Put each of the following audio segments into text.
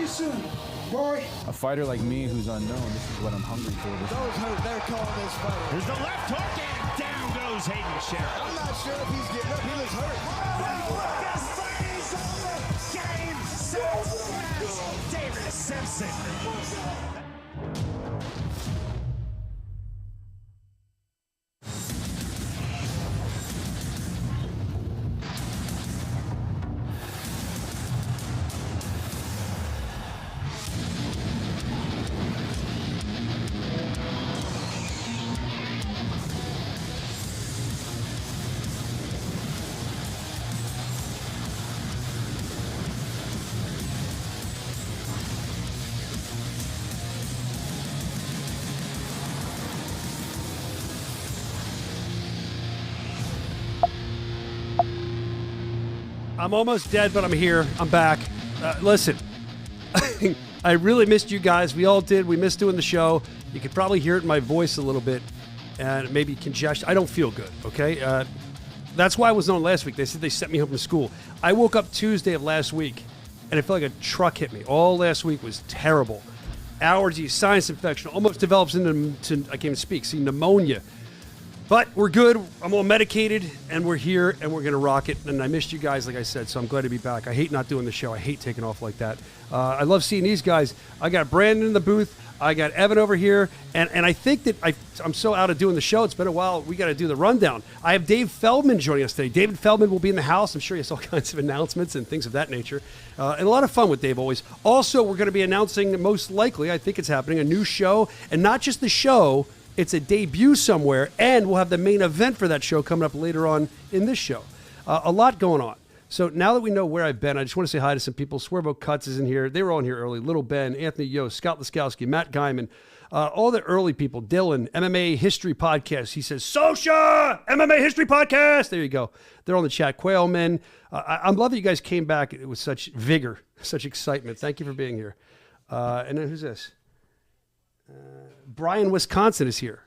you soon, boy. A fighter like me who's unknown, this is what I'm hungry for. Those hurt, they're calling this fighter. Here's the left hook, and down goes Hayden Sheriff. I'm not sure if he's getting up. He looks hurt. Game, set, match. David Simpson. I'm almost dead, but I'm here. I'm back. Listen, I really missed you guys. We all did. We missed doing the show. You could probably hear it in my voice a little bit, and maybe congestion. I don't feel good, okay? That's why I was on last week. They said they sent me home from school. I woke up Tuesday of last week, and it felt like a truck hit me. All last week was terrible. Allergies, sinus infection, almost develops into I can't even speak, pneumonia. But we're good. I'm all medicated, and we're here, and we're going to rock it. And I missed you guys, like I said, so I'm glad to be back. I hate not doing the show. I hate taking off like that. I love seeing these guys. I got Brandon in the booth. I got Evan over here. And I think that I'm so out of doing the show. It's been a while. We got to do the rundown. I have Dave Feldman joining us today. David Feldman will be in the house. I'm sure he has all kinds of announcements and things of that nature. And a lot of fun with Dave always. Also, we're going to be announcing, most likely, I think it's happening, a new show. And not just the show. It's a debut somewhere, and we'll have the main event for that show coming up later on in this show. A lot going on. So now that we know where I've been, I just want to say hi to some people. Swervo Cuts is in here. They were on here early. Little Ben, Anthony Yost, Scott Laskowski, Matt Guyman, all the early people. Dylan, MMA History Podcast. He says, Soscia, MMA History Podcast. There you go. They're on the chat. Quailmen. I love that you guys came back with such vigor, such excitement. Thank you for being here. And then who's this? Brian, Wisconsin is here.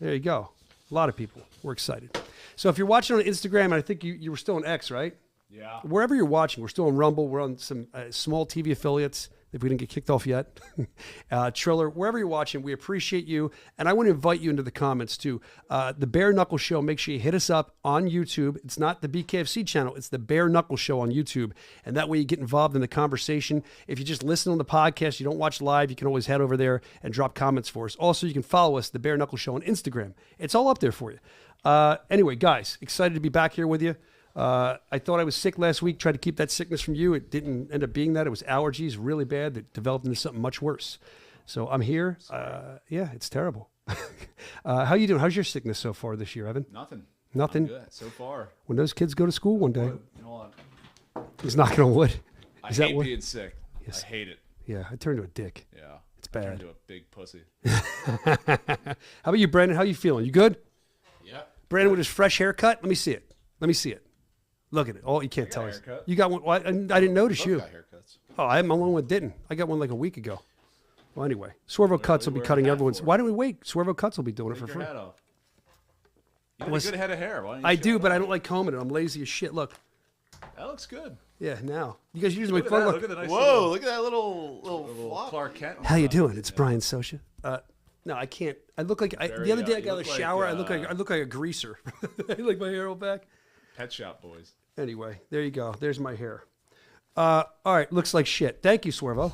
There you go. A lot of people. We're excited. So if you're watching on Instagram, and I think you were still on X, right? Yeah. Wherever you're watching, we're still on Rumble. We're on some small TV affiliates, if we didn't get kicked off yet. Triller, wherever you're watching, we appreciate you. And I want to invite you into the comments, too. The Bare Knuckle Show, make sure you hit us up on YouTube. It's not the BKFC channel. It's the Bare Knuckle Show on YouTube. And that way you get involved in the conversation. If you just listen on the podcast, you don't watch live, you can always head over there and drop comments for us. Also, you can follow us, the Bare Knuckle Show on Instagram. It's all up there for you. Anyway, guys, excited to be back here with you. I thought I was sick last week, tried to keep that sickness from you. It didn't end up being that. It was allergies, really bad, that developed into something much worse. So I'm here. Yeah, it's terrible. How you doing? How's your sickness so far this year, Evan? Nothing. Nothing? I'm good so far. When those kids go to school one day. You know what? He's knocking on wood. I hate being sick. Yes. I hate it. Yeah, I turned into a dick. Yeah. It's bad. I turned into a big pussy. How about you, Brandon? How you feeling? You good? Yeah. Brandon with his fresh haircut? Let me see it. Let me see it. Look at it. Oh, you can't tell us. You got one? Well, I didn't notice you. Got haircuts. Oh, I'm the only one that didn't. I got one like a week ago. Well, anyway, Swervo Cuts will be cutting everyone's. Why don't we wait? Swervo Cuts will be doing it for free. You have a good head of hair. Why don't you I shave do, it but off? I don't like combing it. I'm lazy as shit. Look. That looks good. Yeah, now. You guys usually make Look fun. at the nice Whoa, look at that little flop. Clark Kent. How you doing? It's Brian Soscia. No, I can't. I look like the other day I got out of the look shower. like, I look like a greaser. I like my hair all back. Pet Shop Boys. Anyway, there you go. There's my hair. All right, looks like shit. Thank you, Swervo.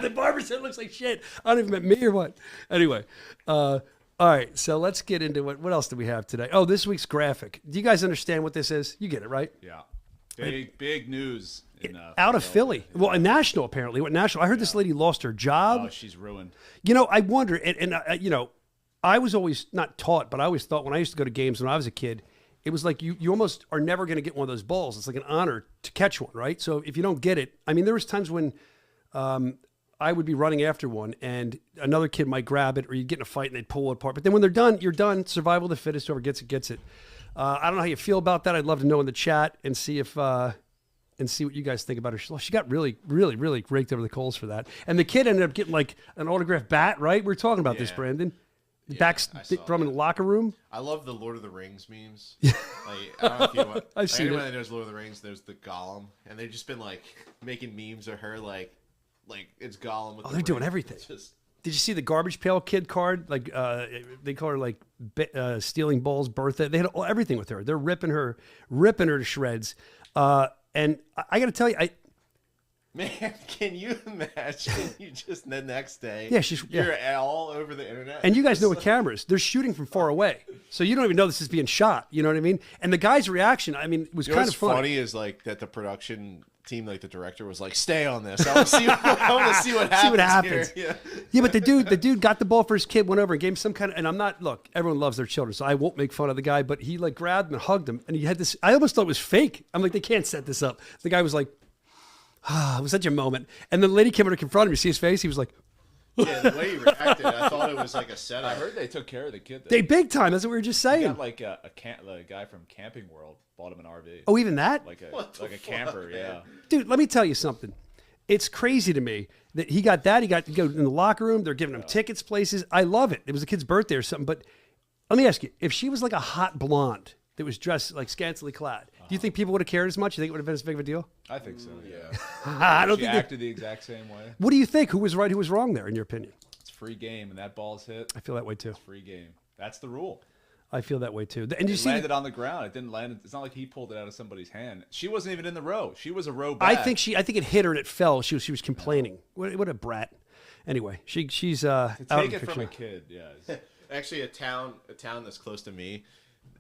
The barber said it looks like shit. I don't even meant me or what. Anyway, all right, so let's get into it. What else do we have today? Oh, this week's graphic. Do you guys understand what this is? You get it, right? Yeah. Big news. Out of Philly. Well, a national, apparently. What national? I heard this lady lost her job. Oh, she's ruined. You know, I wonder, and you know, I was always not taught, but I always thought when I used to go to games when I was a kid, it was like you almost are never going to get one of those balls. It's like an honor to catch one, right? So if you don't get it, I mean, there was times when I would be running after one and another kid might grab it or you'd get in a fight and they'd pull it apart. But then when they're done, you're done. Survival of the fittest, whoever gets it, gets it. I don't know how you feel about that. I'd love to know in the chat and see if and see what you guys think about her. She got really raked over the coals for that. And the kid ended up getting like an autographed bat, right? We were talking about this, Brandon. Back from in the locker room. I love the Lord of the Rings memes. Like, I don't know if you want. I've seen anyone it. that knows Lord of the Rings, there's the Gollum, and they've just been like making memes of her like like it's Gollum. With they're doing everything. Did you see the garbage pail kid card? Like they call her like stealing balls Bertha. They had everything with her. They're ripping her to shreds. And I got to tell you, Man, can you imagine? You just the next day, you're all over the internet. And you guys know with cameras, they're shooting from far away, so you don't even know this is being shot. You know what I mean? And the guy's reaction, I mean, was kind of funny. Is like that the production team, like the director, was like, "Stay on this. I want to see what happens. See what happens." Here. Yeah, but the dude got the ball for his kid, went over and gave him some kind of. And I'm not. Look, everyone loves their children, so I won't make fun of the guy. But he like grabbed him and hugged him, and he had this. I almost thought it was fake. I'm like, they can't set this up. The guy was like. It was such a moment. And the lady came over to confront him. You see his face? He was like, yeah, the way he reacted, I thought it was like a setup. I heard they took care of the kid. They big time. That's what we were just saying. He got like a guy from Camping World bought him an RV. Oh, even that? Like a camper, yeah. Dude, let me tell you something. It's crazy to me that he got that. He got to go in the locker room. They're giving him tickets, places. I love it. It was a kid's birthday or something. But let me ask you, if she was like a hot blonde that was dressed like scantily clad, do you think people would have cared as much? You think it would have been as big of a deal? I think so, yeah. I don't she think acted the exact same way. What do you think? Who was right, who was wrong there, in your opinion? It's free game, and that ball's hit. I feel that way, too. It's free game. That's the rule. I feel that way, too. And you see landed on the ground. It didn't land. It's not like he pulled it out of somebody's hand. She wasn't even in the row. She was a row back. I think it hit her and it fell. She was complaining. What a brat. Anyway, she's to out take of it the from a picture. kid, yeah. Actually, a town that's close to me,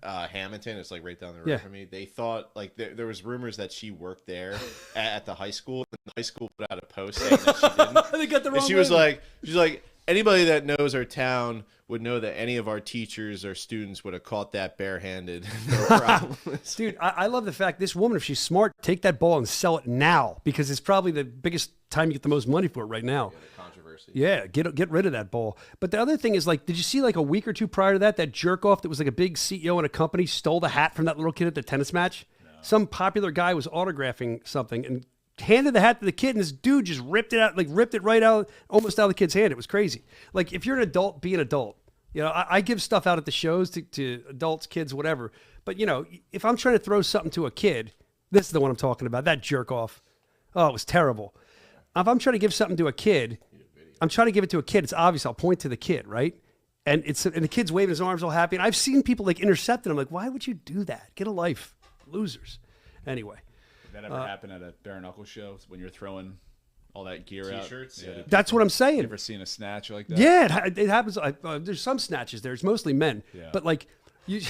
Hamilton, it's like right down the road from me. They thought like there was rumors that she worked there at the high school. And the high school put out a post saying that she didn't. They got the wrong. And she was like, anybody that knows our town would know that any of our teachers or students would have caught that barehanded, no problem. Dude, I love the fact this woman, if she's smart, take that ball and sell it now because it's probably the biggest time you get the most money for it right now. Yeah, the controversy. Yeah, get rid of that ball. But the other thing is, like, did you see like a week or two prior to that jerk off that was like a big CEO in a company stole the hat from that little kid at the tennis match? No. Some popular guy was autographing something and handed the hat to the kid, and this dude just ripped it right out, almost out of the kid's hand. It was crazy. Like, if you're an adult, be an adult. You know, I give stuff out at the shows to adults, kids, whatever. But, you know, if I'm trying to throw something to a kid, this is the one I'm talking about, that jerk off. Oh, it was terrible. If I'm trying to give something to a kid, I'm trying to give it to a kid. It's obvious. I'll point to the kid, right? And the kid's waving his arms all happy. And I've seen people like intercept it. I'm like, why would you do that? Get a life. Losers. Anyway. Did that ever happen at a bare knuckle show when you're throwing all that gear T-shirts? out? Yeah. That's what I'm saying. You ever seen a snatch like that? Yeah, it happens. There's some snatches there. It's mostly men. Yeah. But like you,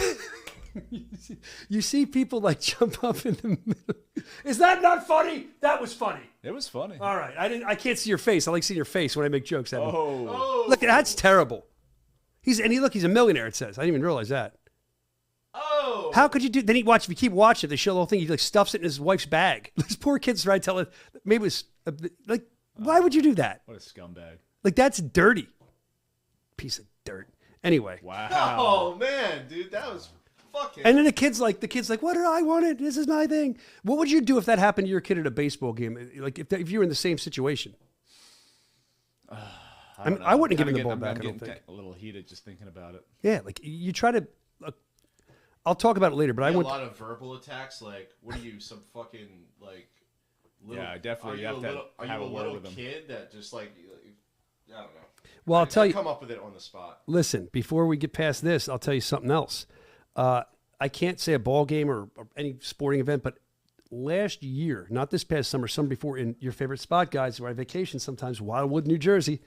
you see people like jump up in the middle. Is that not funny? That was funny. It was funny. All right. I can't see your face. I like seeing your face when I make jokes. Oh. Look, that's terrible. He's a millionaire, it says. I didn't even realize that. Oh. How could you do? Then if you keep watching, they show the whole thing. He like stuffs it in his wife's bag. This poor kid's trying to tell it. Maybe it was like, why would you do that? What a scumbag. Like, that's dirty. Piece of dirt. Anyway. Wow. Oh man, dude, that was fucking. And then the kid's like, what did I want it? This is my thing. What would you do if that happened to your kid at a baseball game? Like if you were in the same situation? I wouldn't give him the ball back. I don't think. A little heated just thinking about it. Yeah, like you try to. I'll talk about it later, but I went a lot of verbal attacks. Like, what are you, some fucking like? Little, yeah, definitely. You have to have a word with them. Kid that just like, I don't know. Well, I'll tell you. Come up with it on the spot. Listen, before we get past this, I'll tell you something else. I can't say a ball game or any sporting event, but last year, not this past summer, summer before, in your favorite spot, guys, where I vacation sometimes, Wildwood, New Jersey,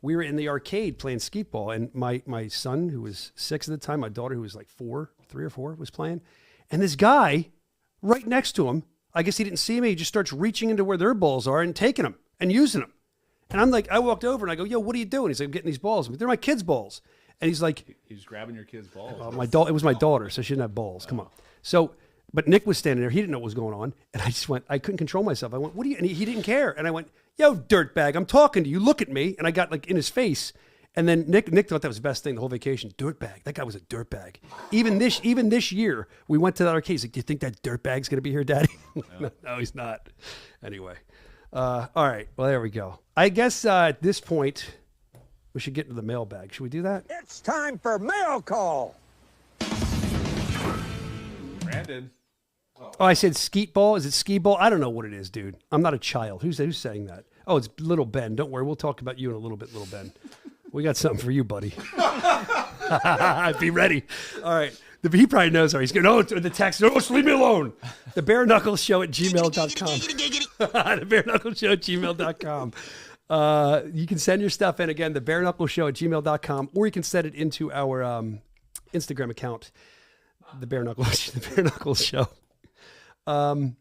we were in the arcade playing skeet ball, and my son, who was 6 at the time, my daughter, who was like 3 or 4, was playing, and this guy right next to him, I guess he didn't see me, he just starts reaching into where their balls are and taking them and using them. And I'm like, I walked over and I go, yo, what are you doing? He's like, I'm getting these balls. They're my kids' balls. And he's like, he's grabbing your kid's balls. It was my daughter, so she didn't have balls. Come on. So, but Nick was standing there. He didn't know what was going on. And I just went, I couldn't control myself. I went, what are you? And he didn't care. And I went, yo, dirtbag, I'm talking to you. Look at me. And I got like in his face. And then Nick thought that was the best thing the whole vacation. Dirtbag. That guy was a dirtbag. Even this year, we went to that arcade. He's like, do you think that dirtbag's going to be here, Daddy? No, he's not. Anyway. All right. Well, there we go. I guess at this point, we should get into the mailbag. Should we do that? It's time for mail call. Brandon. Oh, I said skeet ball. Is it skee ball? I don't know what it is, dude. I'm not a child. Who's saying that? Oh, it's Little Ben. Don't worry. We'll talk about you in a little bit, Little Ben. We got something for you, buddy. Be ready. All right. He probably knows her. He's going, oh, the text. No, just leave me alone. The Bare Knuckles Show at gmail.com. The Bare Knuckles Show at gmail.com. You can send your stuff in again, the Bare Knuckles Show at gmail.com, or you can send it into our Instagram account, the Bare Knuckles Show. I'm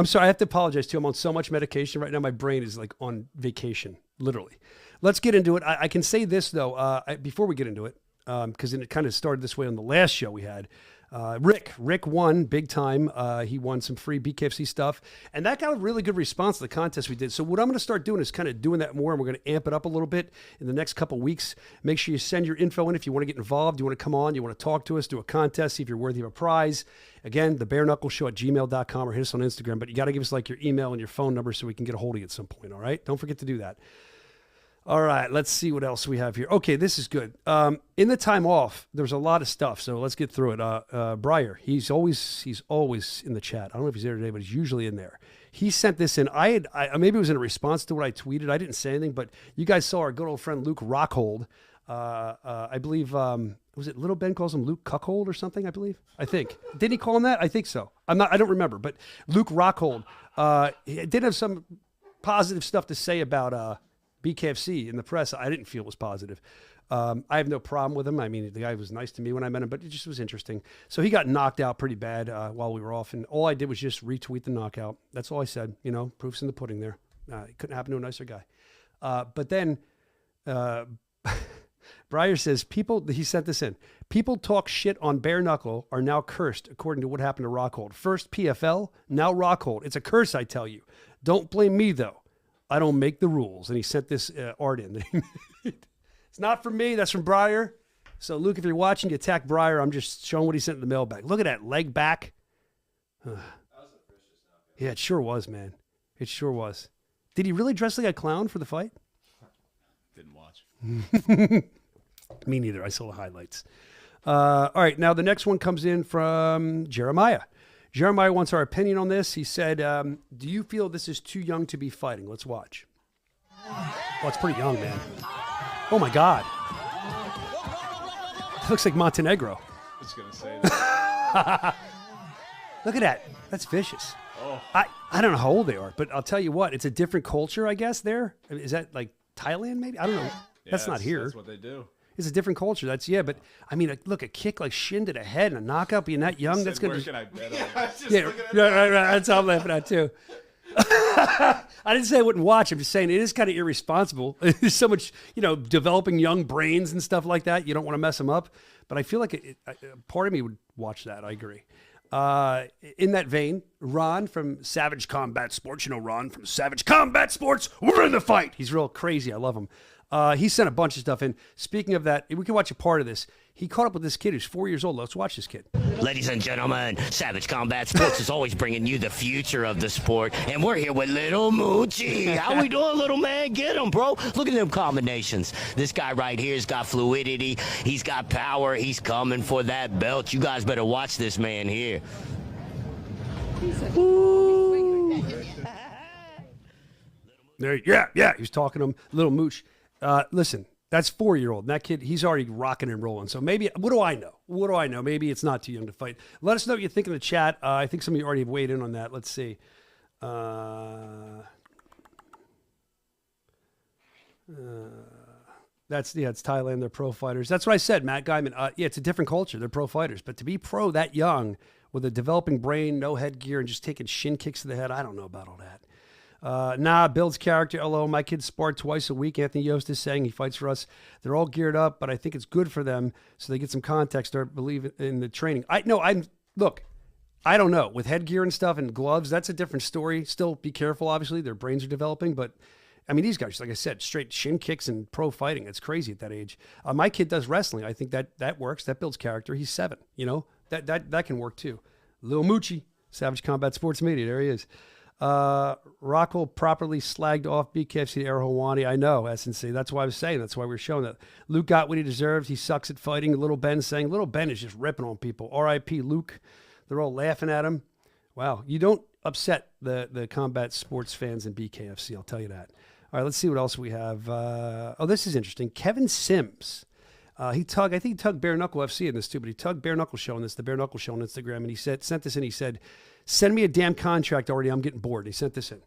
sorry, I have to apologize too. I'm on so much medication right now. My brain is like on vacation, literally. Let's get into it. I can say this though, before we get into it, because it kind of started this way on the last show we had. Rick won big time. He won some free BKFC stuff, and that got a really good response to the contest we did. So what I'm going to start doing is kind of doing that more, and we're going to amp it up a little bit in the next couple weeks. Make sure you send your info in if you want to get involved, you want to come on, you want to talk to us, do a contest, see if you're worthy of a prize. Again, the Bare Knuckles Show at gmail.com, or hit us on Instagram, but you got to give us like your email and your phone number so we can get a hold of you at some point, all right? Don't forget to do that. All right, let's see what else we have here. Okay, this is good. In the time off, there's a lot of stuff, so let's get through it. Briar, he's always in the chat. I don't know if he's there today, but he's usually in there. He sent this in. I maybe it was in a response to what I tweeted. I didn't say anything, but you guys saw our good old friend Luke Rockhold. I believe, was it Little Ben calls him Luke Cuckold or something, I think. Didn't he call him that? I think so. I don't remember, but Luke Rockhold he did have some positive stuff to say about BKFC in the press. I didn't feel it was positive. I have no problem with him. I mean, the guy was nice to me when I met him, but it just was interesting. So he got knocked out pretty bad while we were off, and all I did was just retweet the knockout. That's all I said. You know, proof's in the pudding there. It couldn't happen to a nicer guy. But then Briar says, he sent this in. People talk shit on Bare Knuckle are now cursed, according to what happened to Rockhold. First PFL, now Rockhold. It's a curse, I tell you. Don't blame me, though. I don't make the rules. And he sent this art in. It's not from me. That's from Briar. So, Luke, if you're watching, you attack Briar. I'm just showing what he sent in the mailbag. Look at that leg back. Yeah, it sure was, man. It sure was. Did he really dress like a clown for the fight? Didn't watch. Me neither. I saw the highlights. All right. Now, the next one comes in from Jeremiah. Jeremiah wants our opinion on this. He said, do you feel this is too young to be fighting? Let's watch. Oh, it's pretty young, man. Oh, my God. It looks like Montenegro. I was going to say that. Look at that. That's vicious. Oh. I don't know how old they are, but I'll tell you what. It's a different culture, I guess, there. I mean, is that like Thailand, maybe? I don't know. Yeah, that's not here. That's what they do. It's a different culture. But I mean, look, a kick like shin to the head and a knockout being that young, that's going to. Can I bet Right. That's all I'm laughing at too. I didn't say I wouldn't watch. I'm just saying it is kind of irresponsible. There's so much, developing young brains and stuff like that. You don't want to mess them up. But I feel like part of me would watch that. I agree. In that vein, Ron from Savage Combat Sports. Ron from Savage Combat Sports. We're in the fight. He's real crazy. I love him. He sent a bunch of stuff in. Speaking of that, we can watch a part of this. He caught up with this kid who's 4 years old. Let's watch this kid. Ladies and gentlemen, Savage Combat Sports is always bringing you the future of the sport. And we're here with Little Moochie. How we doing, little man? Get him, bro. Look at them combinations. This guy right here's got fluidity. He's got power. He's coming for that belt. You guys better watch this man here. There, yeah. He was talking to him. Little Mooch. Listen, that's 4-year-old. That kid, he's already rocking and rolling. So maybe, what do I know? Maybe it's not too young to fight. Let us know what you think in the chat. I think some of you already have weighed in on that. Let's see. It's Thailand. They're pro fighters. That's what I said, Matt Guyman. It's a different culture. They're pro fighters. But to be pro that young with a developing brain, no headgear, and just taking shin kicks to the head, I don't know about all that. Builds character. Hello, my kids spar twice a week. Anthony Yost is saying he fights for us. They're all geared up, but I think it's good for them so they get some context, start believe in the training. I don't know. With headgear and stuff and gloves, that's a different story. Still be careful, obviously. Their brains are developing, but I mean, these guys, like I said, straight shin kicks and pro fighting. It's crazy at that age. My kid does wrestling. I think that works. That builds character. He's 7, that can work too. Lil Moochie, Savage Combat Sports Media. There he is. Rockwell properly slagged off BKFC to Aero Hawani. I know, SNC. That's why I was saying. That's why we were showing that. Luke got what he deserved. He sucks at fighting. Little Ben saying, Little Ben is just ripping on people. R.I.P. Luke. They're all laughing at him. Wow. You don't upset the combat sports fans in BKFC, I'll tell you that. All right, let's see what else we have. This is interesting. Kevin Sims. I think he tugged Bare Knuckle FC in this too, but he tugged Bare Knuckle Show in this, the Bare Knuckle Show on Instagram, and he sent this in. He said, "Send me a damn contract already. I'm getting bored." And he sent this in.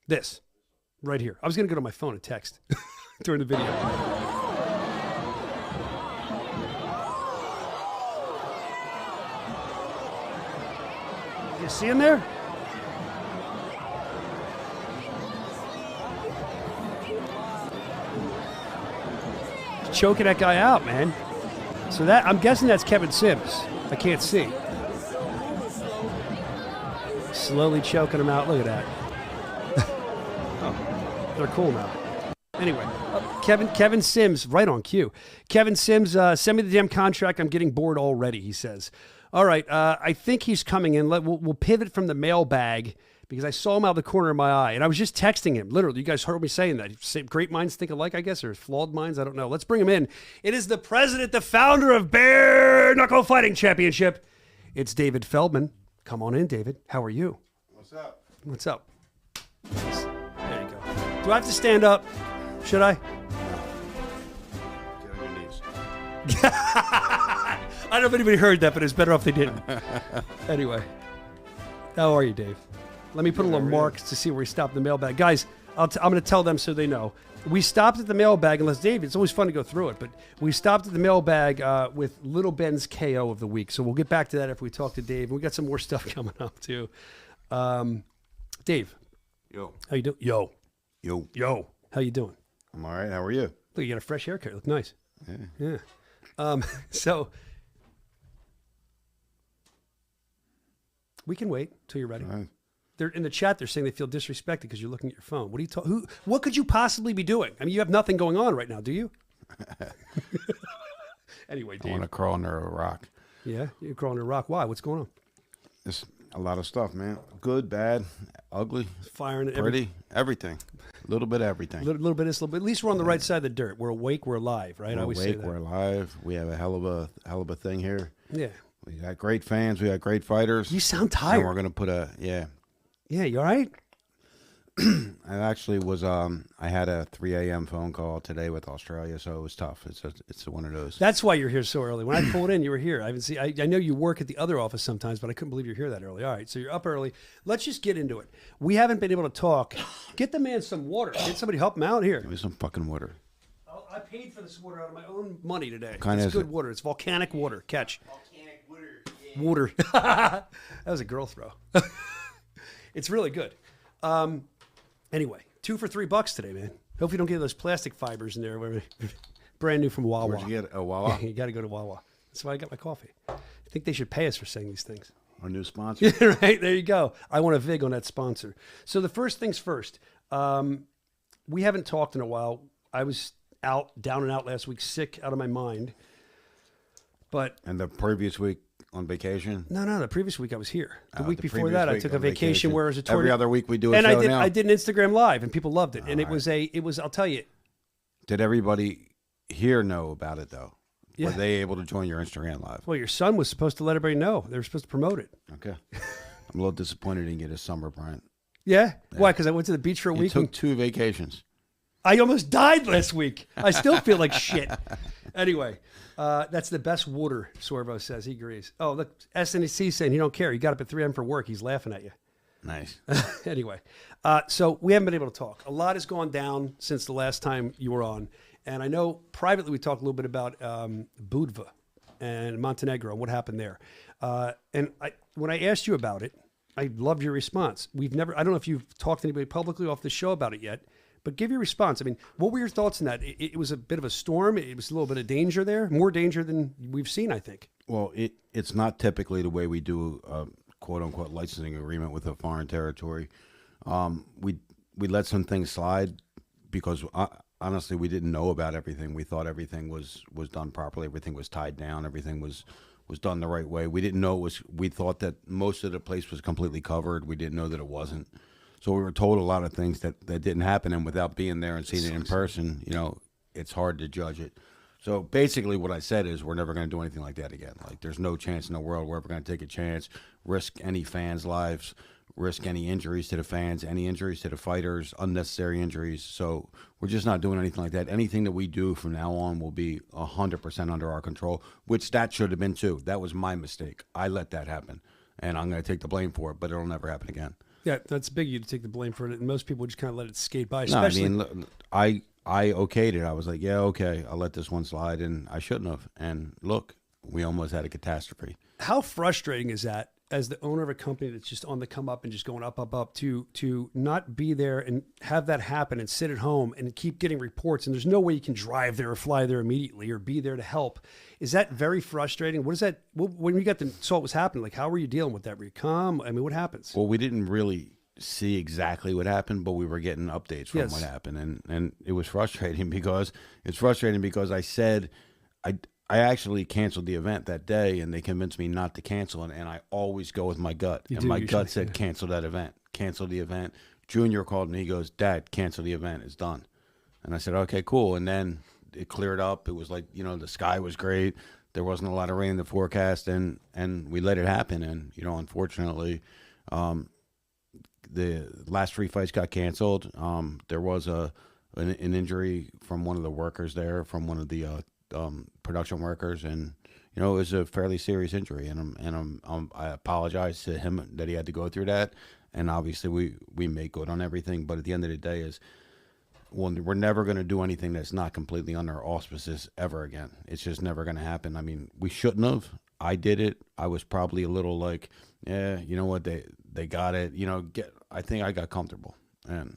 This, right here. I was going to go to my phone and text during the video. You see him there? Choking that guy out, man. So that, I'm guessing that's Kevin Sims. I can't see. Slowly choking him out. Look at that. Oh, they're cool now. Anyway, Kevin Sims, right on cue. Kevin Sims, send me the damn contract. I'm getting bored already, he says. All right, I think he's coming in. We'll pivot from the mailbag because I saw him out of the corner of my eye, and I was just texting him. Literally, you guys heard me saying that. Great minds think alike, I guess, or flawed minds, I don't know. Let's bring him in. It is the president, the founder of Bare Knuckle Fighting Championship. It's David Feldman. Come on in, David. How are you? What's up? What's up? There you go. Do I have to stand up? Should I? Get on your knees. I don't know if anybody heard that, but it's better off they didn't. Anyway, how are you, Dave? Let me put a little marks to see where we stopped the mailbag. Guys, I'm going to tell them so they know. We stopped at the mailbag, unless Dave, it's always fun to go through it, but we stopped at the mailbag with Little Ben's KO of the week. So we'll get back to that if we talk to Dave. We got some more stuff coming up, too. Dave. Yo. How you doing? Yo. How you doing? I'm all right. How are you? Look, you got a fresh haircut. You look nice. Yeah. So we can wait till you're ready. Right. They're in the chat. They're saying they feel disrespected because you're looking at your phone. What are you What could you possibly be doing? I mean, you have nothing going on right now, do you? Anyway, Dave. I want to crawl under a rock. Yeah, you're crawling under a rock. Why? What's going on? There's a lot of stuff, man. Good, bad, ugly, Firing at pretty, everything. A little bit of everything. little bit of this, little bit. At least we're on the right side of the dirt. We're awake. We're alive, right? I We're always say awake. that. We're alive. We have a hell of a thing here. Yeah. We got great fans. We got great fighters. You sound And tired. we're gonna put Yeah, you all right? I actually was. I had a 3 a.m. phone call today with Australia, so it was tough. It's one of those. That's why you're here so early. When I pulled in, you were here. I know you work at the other office sometimes, but I couldn't believe you're here that early. All right, so you're up early. Let's just get into it. We haven't been able to talk. Get the man some water. Get somebody help him out here. Give me some fucking water. I paid for this water out of my own money today. Kind It's is good it? water. It's volcanic water. Catch. Volcanic water. Yeah. Water. That was a girl throw. It's really good. Anyway, 2 for $3 today, man. Hope you don't get those plastic fibers in there. Brand new from Wawa. Where'd you get it? Oh, Wawa. You got to go to Wawa. That's why I got my coffee. I think they should pay us for saying these things. Our new sponsor. Right, there you go. I want a VIG on that sponsor. So the first things first. We haven't talked in a while. I was down and out last week, sick out of my mind. But And the previous week on vacation. no, the previous week I was here. The week the before previous that, I week took a on vacation where it was a tournament. Every other week we do a and show I did. now. I did an Instagram live, and people loved it. And it was I'll tell you. Did everybody here know about it though? Yeah. Were they able to join your Instagram live? Well, your son was supposed to let everybody know. They were supposed to promote it. Okay. I'm a little disappointed he didn't get his summer, Brian. Yeah. Why? Because I went to the beach for a He week. took 2 vacations. I almost died last week. I still feel like shit. Anyway, that's the best water, Sorvo says. He agrees. Oh, look, SNC saying he don't care. He got up at 3 a.m. for work. He's laughing at you. Nice. Anyway, so we haven't been able to talk. A lot has gone down since the last time you were on. And I know privately we talked a little bit about Budva and Montenegro and what happened there. And when I asked you about it, I loved your response. I don't know if you've talked to anybody publicly off the show about it yet, but give your response. I mean, what were your thoughts on that? It was a bit of a storm. It was a little bit of danger there, more danger than we've seen, I think. Well, it's not typically the way we do a quote-unquote licensing agreement with a foreign territory. We let some things slide because honestly, we didn't know about everything. We thought everything was done properly. Everything was tied down. Everything was done the right way. We didn't know it was. We thought that most of the place was completely covered. We didn't know that it wasn't. So we were told a lot of things that didn't happen. And without being there and seeing it in person, it's hard to judge it. So basically what I said is we're never going to do anything like that again. Like there's no chance in the world we're ever going to take a chance, risk any fans' lives, risk any injuries to the fans, any injuries to the fighters, unnecessary injuries. So we're just not doing anything like that. Anything that we do from now on will be 100% under our control, which that should have been too. That was my mistake. I let that happen, and I'm going to take the blame for it, but it'll never happen again. Yeah, that's big of you to take the blame for it. And most people just kind of let it skate by. No, I Especially, mean, I okayed it. I was like, yeah, okay, I'll let this one slide, and I shouldn't have. And look, we almost had a catastrophe. how frustrating is that as the owner of a company that's just on the come up and just going up, up, up, to not be there and have that happen and sit at home and keep getting reports, and there's no way you can drive there or fly there immediately or be there to help? Is that very frustrating? What is that? When you got saw what was happening, like how were you dealing with that? Were you calm? I mean, what happens? Well, we didn't really see exactly what happened, but we were getting updates from Yes. what happened, and it was frustrating because I said I actually canceled the event that day, and they convinced me not to cancel it, and I always go with my gut. You and do my usually, gut said, cancel that event. Cancel the event. Junior called me. He goes, Dad, cancel the event. It's done. And I said, okay, cool. And then it cleared up. It was like, the sky was great. There wasn't a lot of rain in the forecast, and we let it happen. And, unfortunately, the last 3 fights got canceled. There was an injury from one of the workers there, from one of the production workers, and it was a fairly serious injury, and I apologize to him that he had to go through that, and obviously we make good on everything, but at the end of the day we're never going to do anything that's not completely under auspices ever again. It's just never going to happen. I mean, we shouldn't have. I did it. I was probably a little like, yeah, you know what, they got it. I think I got comfortable, and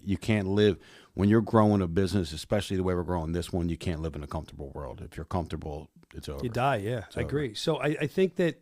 you can't live when you're growing a business, especially the way we're growing this one. You can't live in a comfortable world. If you're comfortable, it's over. You die. Yeah, I agree. So I think that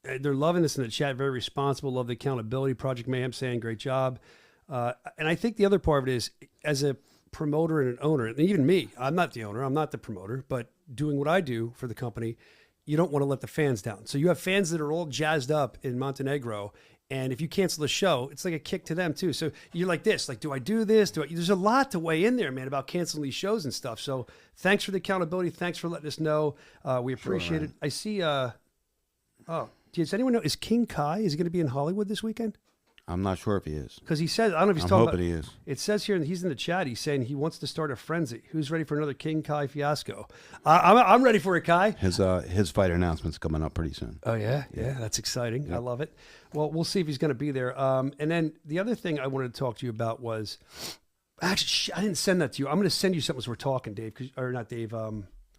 they're loving this in the chat. Very responsible. Love the accountability. Project Mayhem saying great job. And I think the other part of it is, as a promoter and an owner, and even me, I'm not the owner, I'm not the promoter, but doing what I do for the company, you don't want to let the fans down. So you have fans that are all jazzed up in Montenegro, and if you cancel the show, it's like a kick to them too. So you're like this, like, do I do this? There's a lot to weigh in there, man, about canceling these shows and stuff. So thanks for the accountability. Thanks for letting us know. We appreciate it. I see, does anyone know, is King Kai, is he going to be in Hollywood this weekend? I'm not sure if he is. Because he says, I don't know if he's I'm talking hoping about. he is. It says here, and he's in the chat, he's saying he wants to start a frenzy. Who's ready for another King Kai fiasco? I'm ready for it, Kai. His fight annauncement's coming up pretty soon. Oh, yeah? Yeah, that's exciting. Yep. I love it. Well, we'll see if he's going to be there. And then the other thing I wanted to talk to you about was, actually, I didn't send that to you. I'm going to send you something as we're talking, Dave, or not Dave,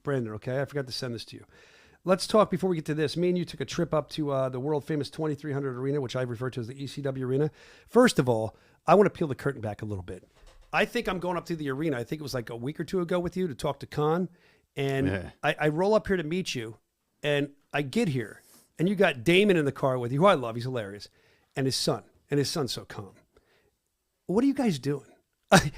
Brandon, okay? I forgot to send this to you. Let's talk before we get to this. Me and you took a trip up to the world-famous 2300 Arena, which I refer to as the ECW Arena. First of all, I want to peel the curtain back a little bit. I think I'm going up to the arena. I think it was like a week or two ago with you to talk to Khan. And yeah. I roll up here to meet you, and I get here, and you got Damon in the car with you, who I love. He's hilarious. And his son. And his son's so calm. What are you guys doing?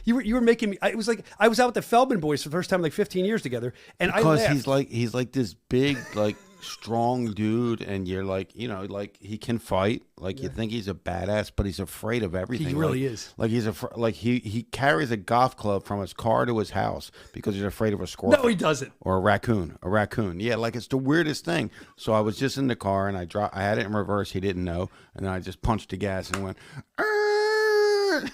You were making me. It was like I was out with the Feldman boys for the first time in like 15 years together, and because I laughed. he's like this big, like strong dude, and you're like, like he can fight. Like you think he's a badass, but he's afraid of everything. He really is. Like he carries a golf club from his car to his house because he's afraid of a squirrel. No, he doesn't. Or a raccoon. Yeah, like it's the weirdest thing. So I was just in the car and I had it in reverse. He didn't know, and then I just punched the gas and went.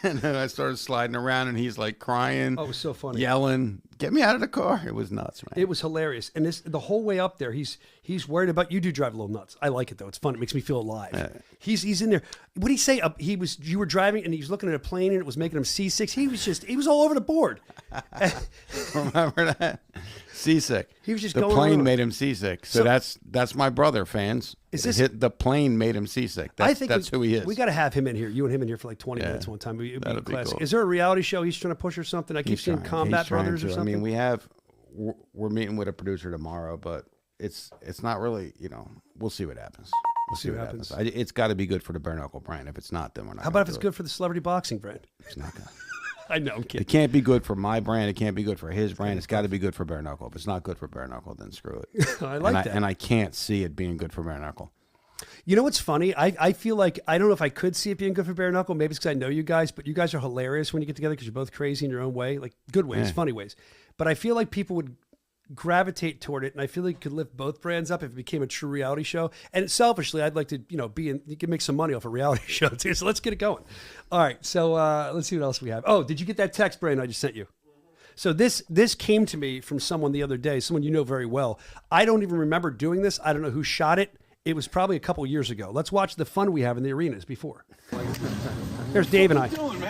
And then I started sliding around, and he's like crying. Oh, it was so funny. Yelling, "Get me out of the car!" It was nuts, man. It was hilarious. And the whole way up there, he's worried about. You do drive a little nuts. I like it though. It's fun. It makes me feel alive. He's in there. What did he say? You were driving, and he was looking at a plane, and it was making him seasick. He was all over the board. Remember that? Seasick. He was just the going plane on. made him seasick. So that's my brother, fans. The plane made him seasick. That's who he is. We got to have him in here. You and him in here for like 20 minutes one time. It'd be That'd be classic. cool. Is there a reality show he's trying to push or something? I keep seeing Combat Brothers or something. I mean, we're meeting with a producer tomorrow, but it's not really. We'll see what happens. We'll see what happens. It's got to be good for the bare knuckle brand. If it's not, then we're not. How about if it's good for the celebrity boxing brand? It's not good. I know, I'm kidding. It can't be good for my brand. It can't be good for his brand. It's got to be good for bare knuckle. If it's not good for bare knuckle, then screw it. I like that. And I can't see it being good for bare knuckle. You know what's funny? I feel like, I don't know if I could see it being good for Bare Knuckle. Maybe it's because I know you guys, but you guys are hilarious when you get together because you're both crazy in your own way, like good ways, funny ways. But I feel like people would gravitate toward it, and I feel like it could lift both brands up if it became a true reality show. And selfishly, I'd like to, be in, you can make some money off a reality show too. So let's get it going. All right, so let's see what else we have. Oh, did you get that text, Brian, I just sent you? So this came to me from someone the other day, someone you know very well. I don't even remember doing this. I don't know who shot it. It was probably a couple years ago. Let's watch the fun we have in the arenas before. There's Dave and I. What are you doing,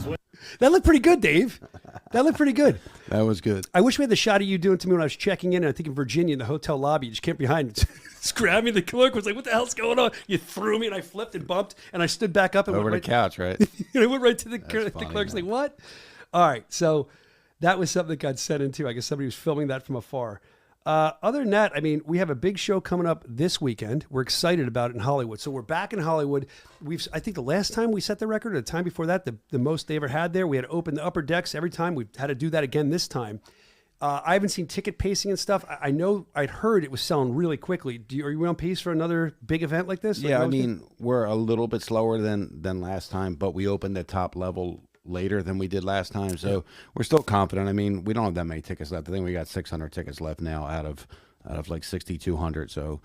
man? That looked pretty good, Dave. That looked pretty good. That was good. I wish we had the shot of you doing it to me when I was checking in, I think in Virginia, in the hotel lobby. You just came behind, just grabbed me. The clerk was like, what the hell's going on? You threw me, and I flipped and bumped, and I stood back up and Over went the right, couch, right? and I went right to the funny, clerk's man. like, what? All right, so that was something that got sent into. I guess somebody was filming that from afar. Other than that, I mean, we have a big show coming up this weekend. We're excited about it in Hollywood. So we're back in Hollywood. I think the last time we set the record, or the time before that, the most they ever had there, we had to open the upper decks every time. We've had to do that again this time. I haven't seen ticket pacing and stuff. I know I'd heard it was selling really quickly. Are you on pace for another big event like this? Yeah, I mean, we're a little bit slower than last time, but we opened the top level later than we did last time, so we're still confident. I mean, we don't have that many tickets left. I think we got 600 tickets left now out of like 6,200. So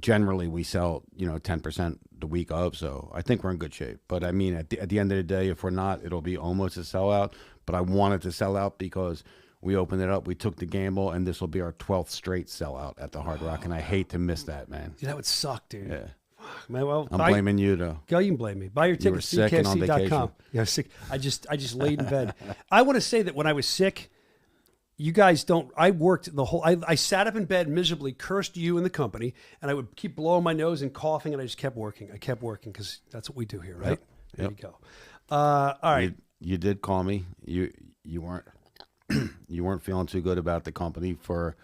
generally we sell 10% the week of. So I think we're in good shape. But I mean, at the end of the day, if we're not, it'll be almost a sellout. But I wanted to sell out because we opened it up, we took the gamble, and this will be our 12th straight sellout at the Hard Rock, and I hate to miss that, man. Yeah, that would suck, dude. Yeah. Man, well, I'm blaming you, though. Go, you can blame me. Buy your You were tickets sick and on BKFC.com. vacation. Yeah, I was sick. I just laid in bed. I want to say that when I was sick, you guys don't. I worked the whole. I sat up in bed miserably, cursed you and the company, and I would keep blowing my nose and coughing, and I just kept working. I kept working because that's what we do here, right? Yep. There you go. All right. You did call me. You weren't you weren't feeling too good about the company for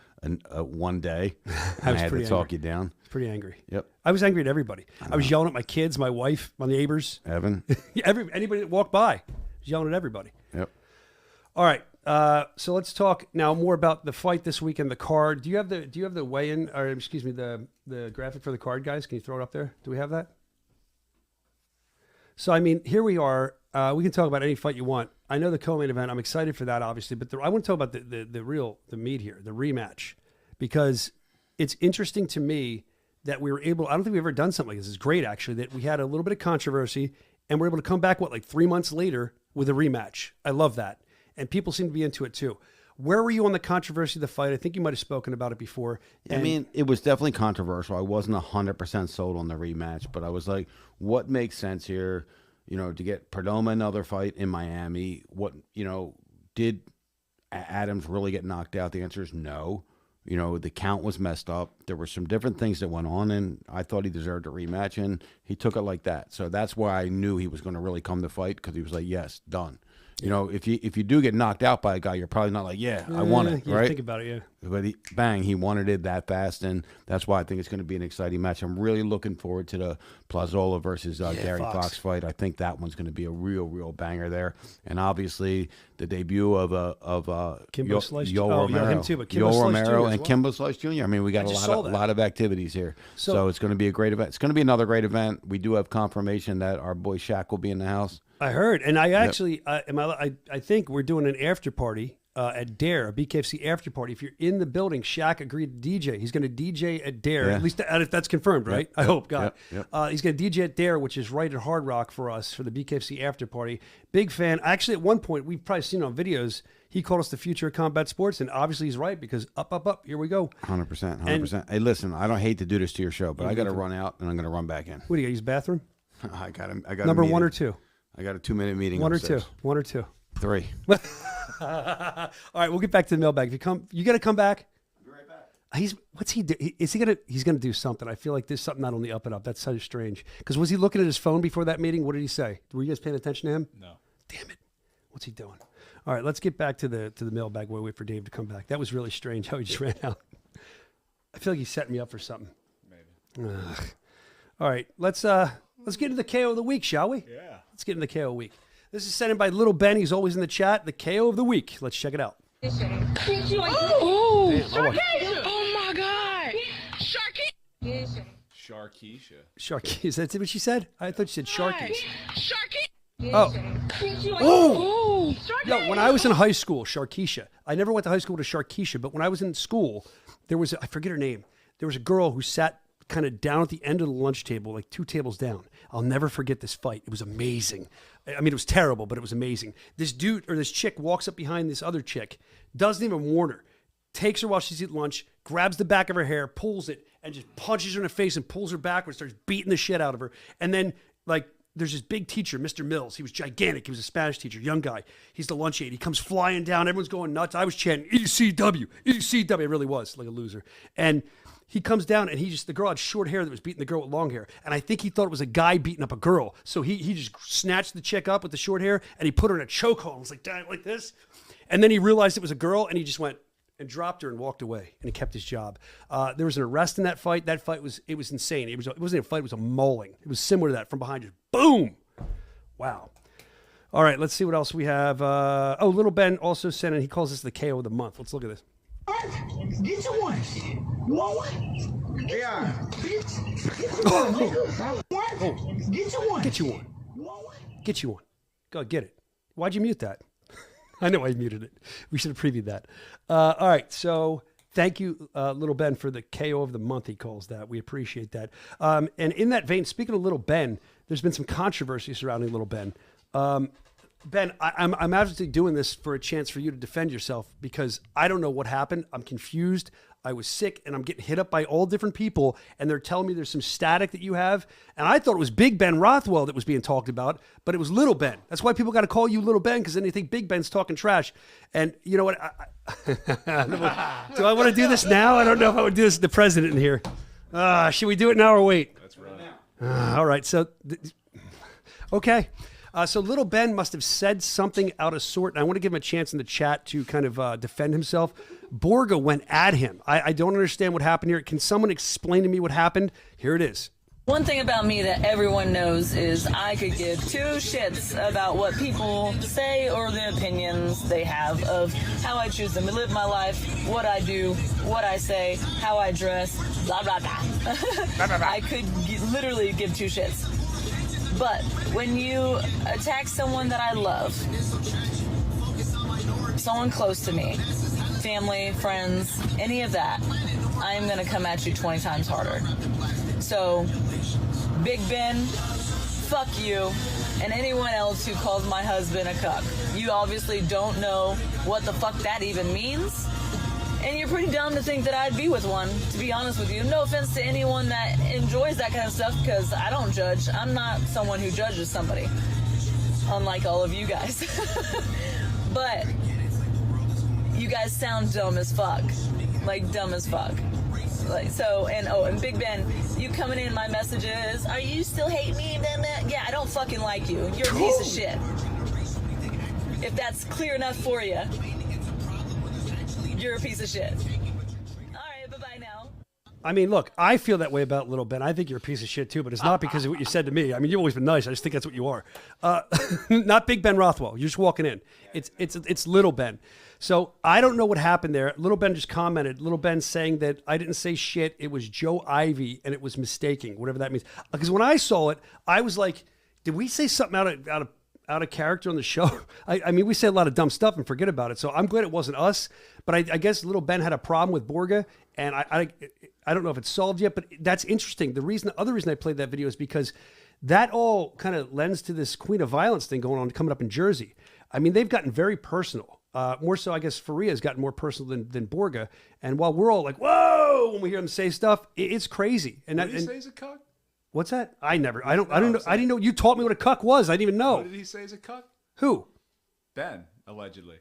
one day. I had to talk you down. Pretty angry. Yep. I was angry at everybody. I was yelling at my kids, my wife, my neighbors. Evan. Anybody that walked by, I was yelling at everybody. Yep. All right. So let's talk now more about the fight this weekend. The card. Do you have the weigh-in, or excuse me, the graphic for the card, guys? Can you throw it up there? Do we have that? So I mean, here we are. We can talk about any fight you want. I know the co-main event. I'm excited for that, obviously, but I want to talk about the meat here, the rematch, because it's interesting to me that we were able. I don't think we've ever done something like this. It's great, actually, that we had a little bit of controversy and we're able to come back like 3 months later with a rematch. I love that, and people seem to be into it too. Where were you on the controversy of the fight? I think you might have spoken about it before. I mean, it was definitely controversial. I wasn't 100% sold on the rematch, but I was like, what makes sense here? To get Perdomo another fight in Miami. What, did Adams really get knocked out? The answer is no. The count was messed up. There were some different things that went on, and I thought he deserved a rematch, and he took it like that. So that's why I knew he was going to really come to fight, because he was like, yes, done. If you do get knocked out by a guy, you're probably not like, I want it, right? Think about it, yeah. But he wanted it that fast, and that's why I think it's going to be an exciting match. I'm really looking forward to the Plazola versus Gary Fox fight. I think that one's going to be a real banger there. And obviously the debut of Kimbo Slice, Yoel Romero, him too, but Kimbo Slice Romero Jr. and Kimbo Slice Jr. I mean, we got a lot of activities here, so it's going to be a great event. It's going to be another great event. We do have confirmation that our boy Shaq will be in the house. I heard, and I actually, I think we're doing an after party at Dare, a BKFC after party. If you're in the building, Shaq agreed to DJ. He's going to DJ at Dare, at least if that's confirmed, right? I hope, God. Yep. He's going to DJ at Dare, which is right at Hard Rock for us for the BKFC after party. Big fan. Actually, at one point, we've probably seen on videos, he called us the future of combat sports, and obviously he's right, because up, here we go. 100%. Hey, listen, I don't hate to do this to your show, but I got to run out, and I'm going to run back in. What do you got? Use the bathroom? I got Number 1 or 2? I got a 2-minute meeting. One upstairs. or two. 3. All right, we'll get back to the mailbag. If you got to come back. I'll be right back. What's he do? He's gonna do something. I feel like there's something not on the up and up. That's so strange. Because was he looking at his phone before that meeting? What did he say? Were you guys paying attention to him? No. Damn it. What's he doing? All right, let's get back to the mailbag while we wait for Dave to come back. That was really strange how he just ran out. I feel like he's setting me up for something. Maybe. All right, let's get into the KO of the week, shall we? Yeah. Let's get into the KO of the week. This is sent in by Little Ben. He's always in the chat. The KO of the week. Let's check it out. This Oh my God! Sharkeisha. Sharky, is that what she said? I thought she said Sharkies. Sharky. Oh. Oh. No, when I was in high school, Sharkeisha. I never went to high school to Sharkeisha, but when I was in school, there was, I forget her name. There was a girl who sat kind of down at the end of the lunch table, like 2 tables down. I'll never forget this fight. It was amazing. I mean, it was terrible, but it was amazing. This dude or this chick walks up behind this other chick, doesn't even warn her, takes her while she's eating lunch, grabs the back of her hair, pulls it, and just punches her in the face and pulls her backwards, starts beating the shit out of her. And then, like, there's this big teacher, Mr. Mills. He was gigantic. He was a Spanish teacher, young guy. He's the lunch aide. He comes flying down. Everyone's going nuts. I was chanting, ECW, ECW. It really was, like a loser. And he comes down, and the girl had short hair that was beating the girl with long hair. And I think he thought it was a guy beating up a girl. So he just snatched the chick up with the short hair, and he put her in a chokehold. It was like, damn, like this. And then he realized it was a girl, and he just went and dropped her and walked away, and he kept his job. There was an arrest in that fight. That fight was insane. It wasn't a fight. It was a mauling. It was similar to that from behind, just boom. Wow. All right, let's see what else we have. Little Ben also sent in. He calls this the KO of the month. Let's look at this. Get you one. Yeah. Get you one. Get you one. Get you one. Go get it. Why'd you mute that? I know I muted it. We should have previewed that. All right, so thank you, Little Ben, for the KO of the month, he calls that. We appreciate that. And in that vein, speaking of Little Ben, there's been some controversy surrounding Little Ben. Ben, I'm absolutely doing this for a chance for you to defend yourself because I don't know what happened. I'm confused. I was sick, and I'm getting hit up by all different people, and they're telling me there's some static that you have. And I thought it was Big Ben Rothwell that was being talked about, but it was Little Ben. That's why people got to call you Little Ben, because then they think Big Ben's talking trash. And you know what? Do I want to do this now? I don't know if I would do this to the president in here. Should we do it now or wait? That's right. All right. So, okay. So Little Ben must have said something out of sort, and I want to give him a chance in the chat to kind of defend himself. Borga went at him. I don't understand what happened here. Can someone explain to me what happened? Here it is. One thing about me that everyone knows is I could give 2 shits about what people say or the opinions they have of how I choose to live my life, what I do, what I say, how I dress, blah, blah, blah. I could literally give 2 shits. But when you attack someone that I love, someone close to me, family, friends, any of that, I am going to come at you 20 times harder. So, Big Ben, fuck you, and anyone else who calls my husband a cuck. You obviously don't know what the fuck that even means. And you're pretty dumb to think that I'd be with one, to be honest with you. No offense to anyone that enjoys that kind of stuff, because I don't judge. I'm not someone who judges somebody, unlike all of you guys. But you guys sound dumb as fuck. Like, dumb as fuck. Like, so, and Big Ben, you coming in my messages, are you still hate me? Yeah, I don't fucking like you. You're a piece of shit. If that's clear enough for you. You're a piece of shit. All right, bye-bye now. I mean, look, I feel that way about Little Ben. I think you're a piece of shit too, but it's not because of what you said to me. I mean, you've always been nice. I just think that's what you are. Not Big Ben Rothwell. You're just walking in. It's Little Ben. So I don't know what happened there. Little Ben just commented. Little Ben saying that I didn't say shit. It was Joe Ivy, and it was mistaking, whatever that means. Because when I saw it, I was like, did we say something out of character on the show? I mean, we say a lot of dumb stuff and forget about it. So I'm glad it wasn't us. But I guess Little Ben had a problem with Borga, and I don't know if it's solved yet. But that's interesting. The other reason I played that video is because that all kind of lends to this Queen of Violence thing going on coming up in Jersey. I mean, they've gotten very personal. More so, I guess, Faria has gotten more personal than Borga. And while we're all like, whoa, when we hear them say stuff, it's crazy. And what did he say he's a cuck? What's that? I don't know. I didn't know. You taught me what a cuck was. I didn't even know. What did he say is a cuck? Who? Ben, allegedly.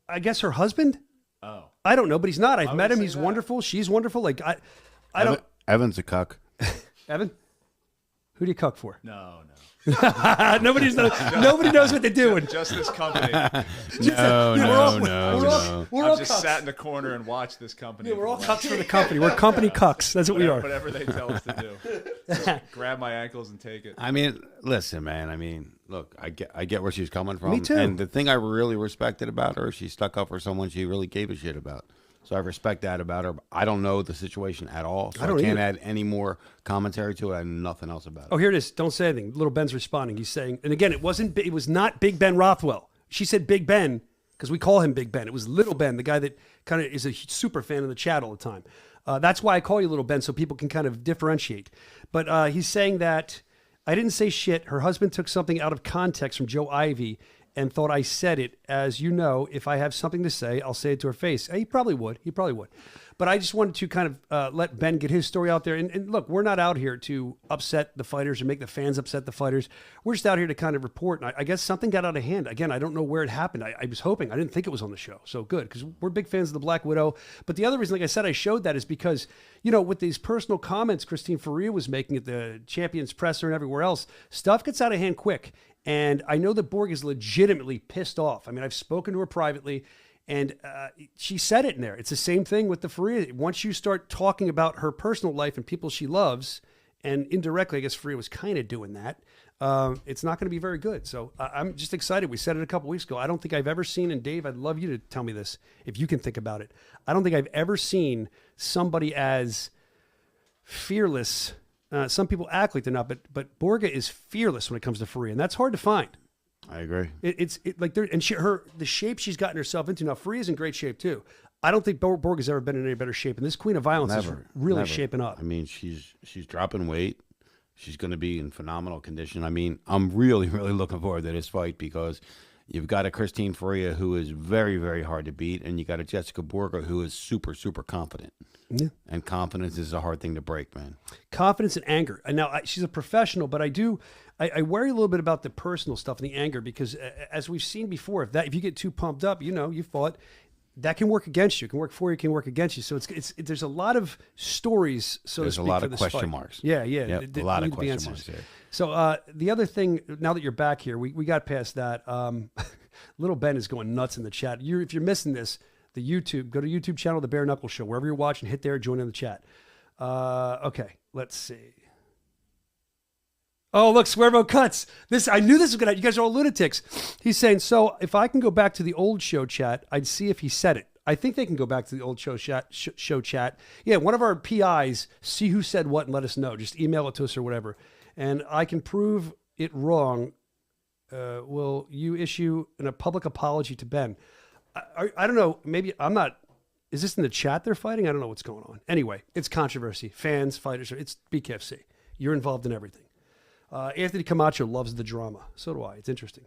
I guess her husband? Oh. I don't know, but he's not. I've met him. He's wonderful. She's wonderful. Like, I don't. Evan's a cuck. Evan? Who do you cuck for? No. Nobody knows what they're doing. Just this company. No. I've just sat in the corner and watched this company. Yeah, we're all cucks for the company. We're company cucks. That's what we are. Whatever they tell us to do. Just grab my ankles and take it. I mean, listen, man. I mean, look, I get where she's coming from. Me too. And the thing I really respected about her, she stuck up for someone she really gave a shit about. So I respect that about her. I don't know the situation at all, so I don't can't either. add any more commentary to it. I know nothing else about it. Oh, here it is. Don't say anything. Little Ben's responding. He's saying, and again, it was not Big Ben Rothwell. She said Big Ben because we call him Big Ben. It was Little Ben, the guy that kind of is a super fan in the chat all the time. That's why I call you Little Ben, so people can kind of differentiate. But he's saying that I didn't say shit. Her husband took something out of context from Joe Ivy and thought I said it. As you know, if I have something to say, I'll say it to her face. He probably would. But I just wanted to kind of let Ben get his story out there. And look, we're not out here to upset the fighters or make the fans upset the fighters. We're just out here to kind of report. And I guess something got out of hand. Again, I don't know where it happened. I was hoping. I didn't think it was on the show. So good, because we're big fans of the Black Widow. But the other reason, like I said, I showed that is because, with these personal comments Christine Faria was making at the Champions Presser and everywhere else, stuff gets out of hand quick. And I know that Borg is legitimately pissed off. I mean, I've spoken to her privately, and she said it in there. It's the same thing with the Faria. Once you start talking about her personal life and people she loves, and indirectly, I guess Faria was kind of doing that, it's not going to be very good. So I'm just excited. We said it a couple weeks ago. I don't think I've ever seen, and Dave, I'd love you to tell me this, if you can think about it. I don't think I've ever seen somebody as fearless. Some people act like they're not, but Borga is fearless when it comes to Faria, and that's hard to find. I agree. The shape she's gotten herself into now. Faria's in great shape too. I don't think Borga's ever been in any better shape, and this Queen of Violence is really shaping up. I mean, she's dropping weight. She's going to be in phenomenal condition. I mean, I'm really, really looking forward to this fight because you've got a Christine Faria who is very, very hard to beat, and you got a Jessica Borga who is super, super confident. Yeah. And confidence is a hard thing to break, man. Confidence and anger. And now she's a professional, but I worry a little bit about the personal stuff and the anger because, as we've seen before, if you get too pumped up, you fought, that can work against you. It can work for you. It can work against you. So there's a lot of stories. There's a lot of question marks. Yeah. Yep, a lot of question marks there. So the other thing, now that you're back here, we got past that. Little Ben is going nuts in the chat. If you're missing this, go to YouTube channel, The Bare Knuckle Show. Wherever you're watching, hit there, join in the chat. Okay, let's see. Oh, look, Swervo Cuts. I knew this was going to happen. You guys are all lunatics. He's saying, so if I can go back to the old show chat, I'd see if he said it. I think they can go back to the old show chat. Yeah, one of our PIs, see who said what and let us know. Just email it to us or whatever. And I can prove it wrong. Will you issue a public apology to Ben? I don't know. Maybe I'm not. Is this in the chat they're fighting? I don't know what's going on. Anyway, it's controversy. Fans, fighters. It's BKFC. You're involved in everything. Anthony Camacho loves the drama. So do I. It's interesting.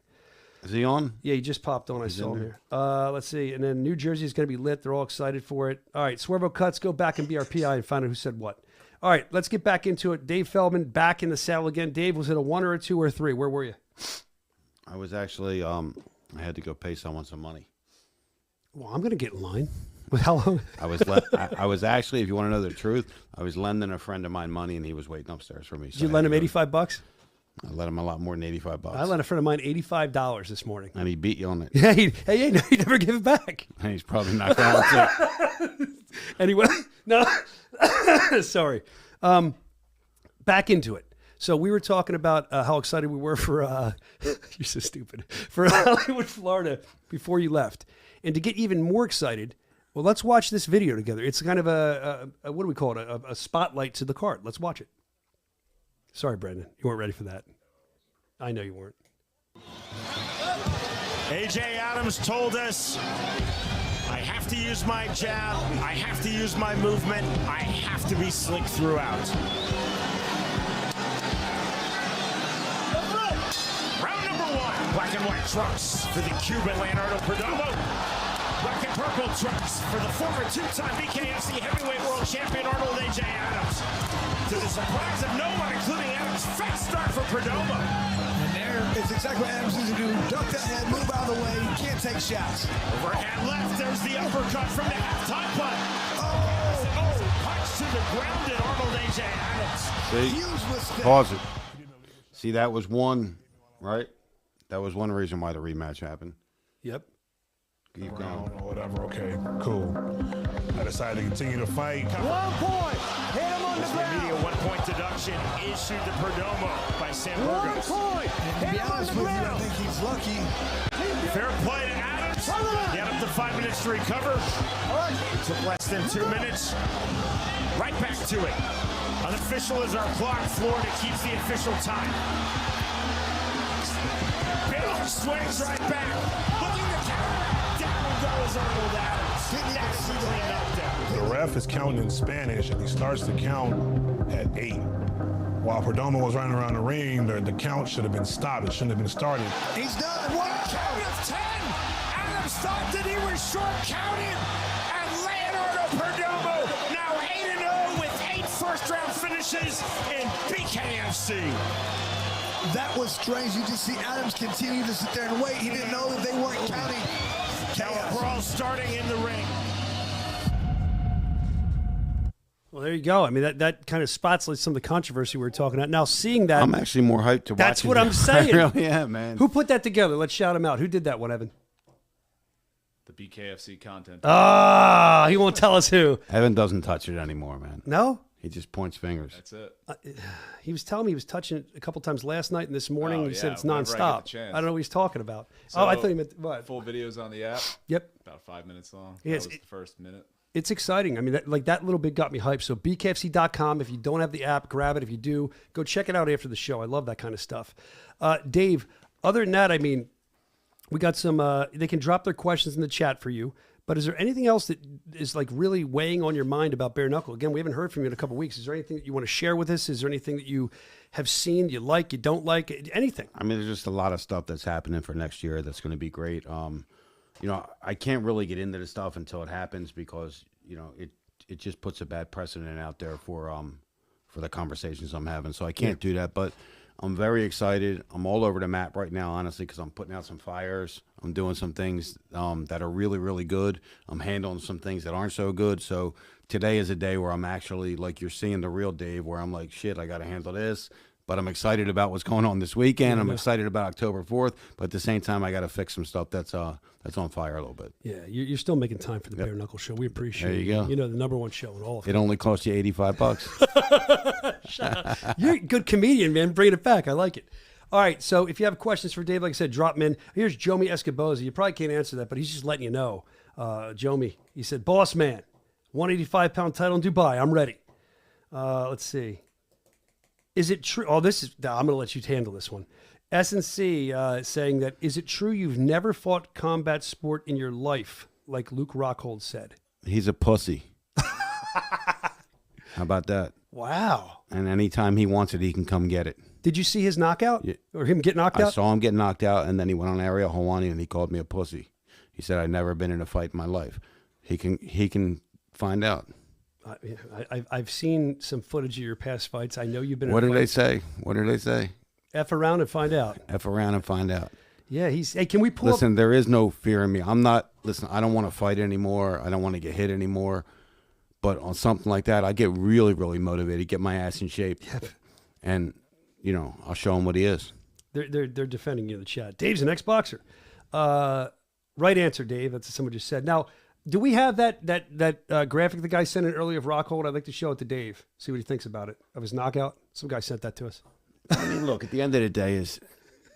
Is he on? Yeah, he just popped on. I saw him here. Let's see. And then New Jersey is going to be lit. They're all excited for it. All right, Swervo Cuts, go back and be our PI and find out who said what. All right, let's get back into it. Dave Feldman back in the saddle again. Dave, was it a 1 or a 2 or a 3? Where were you? I was actually, I had to go pay someone some money. Well, I'm going to get in line. With how long? I was actually, if you want to know the truth, I was lending a friend of mine money, and he was waiting upstairs for me. So did you lend him $85? I lent him a lot more than $85. I lent a friend of mine $85 this morning, and he beat you on it. Yeah, he never gave it back. And he's probably not going to. Anyway, no, sorry. Back into it. So we were talking about how excited we were for. You're so stupid, for Hollywood, Florida, before you left, and to get even more excited. Well, let's watch this video together. It's kind of a what do we call it? A spotlight to the card. Let's watch it. Sorry, Brendan. You weren't ready for that. I know you weren't. A.J. Adams told us, I have to use my jab. I have to use my movement. I have to be slick throughout. Round number 1. Black and white trunks for the Cuban Leonardo Perdomo. Black and purple trunks for the former 2-time BKFC heavyweight world champion Arnold A.J. Adams. To the surprise of no one, including Adams, fast start for Perdomo. And there is exactly what Adams needs to do. Duck that head, move out of the way, can't take shots. Overhand left, there's the uppercut from the halftime punt. Oh, punch to the ground at Arnold A.J. Adams. See, pause it. See, that was one, right? That was one reason why the rematch happened. Yep. Keep going. Or whatever, okay, cool. I decided to continue to fight. 1 point! Hit him on the ground! Immediate 1-point deduction issued to Perdomo by San Burgos. 1 point! Hit him on the ground! I think he's lucky. Fair play to Adams. He had up to 5 minutes to recover. Took less than 2 minutes. Right back to it. Unofficial is our clock. Florida keeps the official time. Baylor swings right back. Looking to counter. Down goes Arnold Adams. That's clean up down. The ref is counting in Spanish, and he starts to count at 8. While Perdomo was running around the ring, the count should have been stopped. It shouldn't have been started. He's done. What a count of 10. Adams thought that he was short counted. And Leonardo Perdomo now 8-0 with 8 first-round finishes in BKFC. That was strange. You just see Adams continue to sit there and wait. He didn't know that they weren't counting. Now a brawl starting in the ring. Well, there you go. I mean, that kind of spotlights some of the controversy we were talking about. Now, seeing that, I'm actually more hyped to watch. That's what I'm saying. I really am, man. Who put that together? Let's shout him out. Who did that one, Evan? The BKFC content. Ah, he won't tell us who. Evan doesn't touch it anymore, man. No? He just points fingers. That's it. He was telling me he was touching it a couple times last night and this morning. Oh, he said it's whenever I get nonstop. the chance. I don't know what he's talking about. So, I thought he meant what? Full videos on the app. Yep. About 5 minutes long. Yes, That was the first minute. It's exciting. I mean, that little bit got me hyped. So BKFC.com. If you don't have the app, grab it. If you do, go check it out after the show. I love that kind of stuff. Dave, other than that, I mean, we got some, they can drop their questions in the chat for you. But is there anything else that is like really weighing on your mind about Bare Knuckle? Again, we haven't heard from you in a couple of weeks. Is there anything that you want to share with us? Is there anything that you have seen, you like, you don't like, anything? I mean, there's just a lot of stuff that's happening for next year that's going to be great. You know, I can't really get into the stuff until it happens because, you know, it just puts a bad precedent out there for the conversations I'm having. So I can't do that, but I'm very excited. I'm all over the map right now, honestly, because I'm putting out some fires. I'm doing some things that are really, really good. I'm handling some things that aren't so good. So today is a day where I'm actually, like you're seeing the real Dave, where I'm like, shit, I got to handle this. But I'm excited about what's going on this weekend. I'm excited about October 4th. But at the same time, I got to fix some stuff that's on fire a little bit. Yeah, you're still making time for the Bare Knuckle Show. We appreciate it. There you go. You know, the number one show in all of it. It only costs you $85. Shut up. You're a good comedian, man. Bring it back. I like it. All right, so if you have questions for Dave, like I said, drop them in. Here's Jomi Escoboza. You probably can't answer that, but he's just letting you know. Jomi, he said, boss man, 185-pound title in Dubai. I'm ready. Let's see. Is it true? Oh, I'm going to let you handle this one. S&C saying that, is it true you've never fought combat sport in your life, like Luke Rockhold said? He's a pussy. How about that? Wow. And anytime he wants it, he can come get it. Did you see his knockout? Yeah. Or him get knocked out? I saw him get knocked out, and then he went on Ariel Helwani, and he called me a pussy. He said, I've never been in a fight in my life. He can find out. I've seen some footage of your past fights. I know you've been. What did they say? What did they say? F around and find out. F around and find out. Yeah, hey, can we pull Listen, there is no fear in me. I don't want to fight anymore. I don't want to get hit anymore. But on something like that, I get really, really motivated, get my ass in shape. Yep. And, you know, I'll show him what he is. They're defending you in the chat. Dave's an ex-boxer. Right answer, Dave. That's what someone just said. Now, do we have that graphic the guy sent in earlier of Rockhold? I'd like to show it to Dave, see what he thinks about it, of his knockout. Some guy sent that to us. I mean, look, at the end of the day,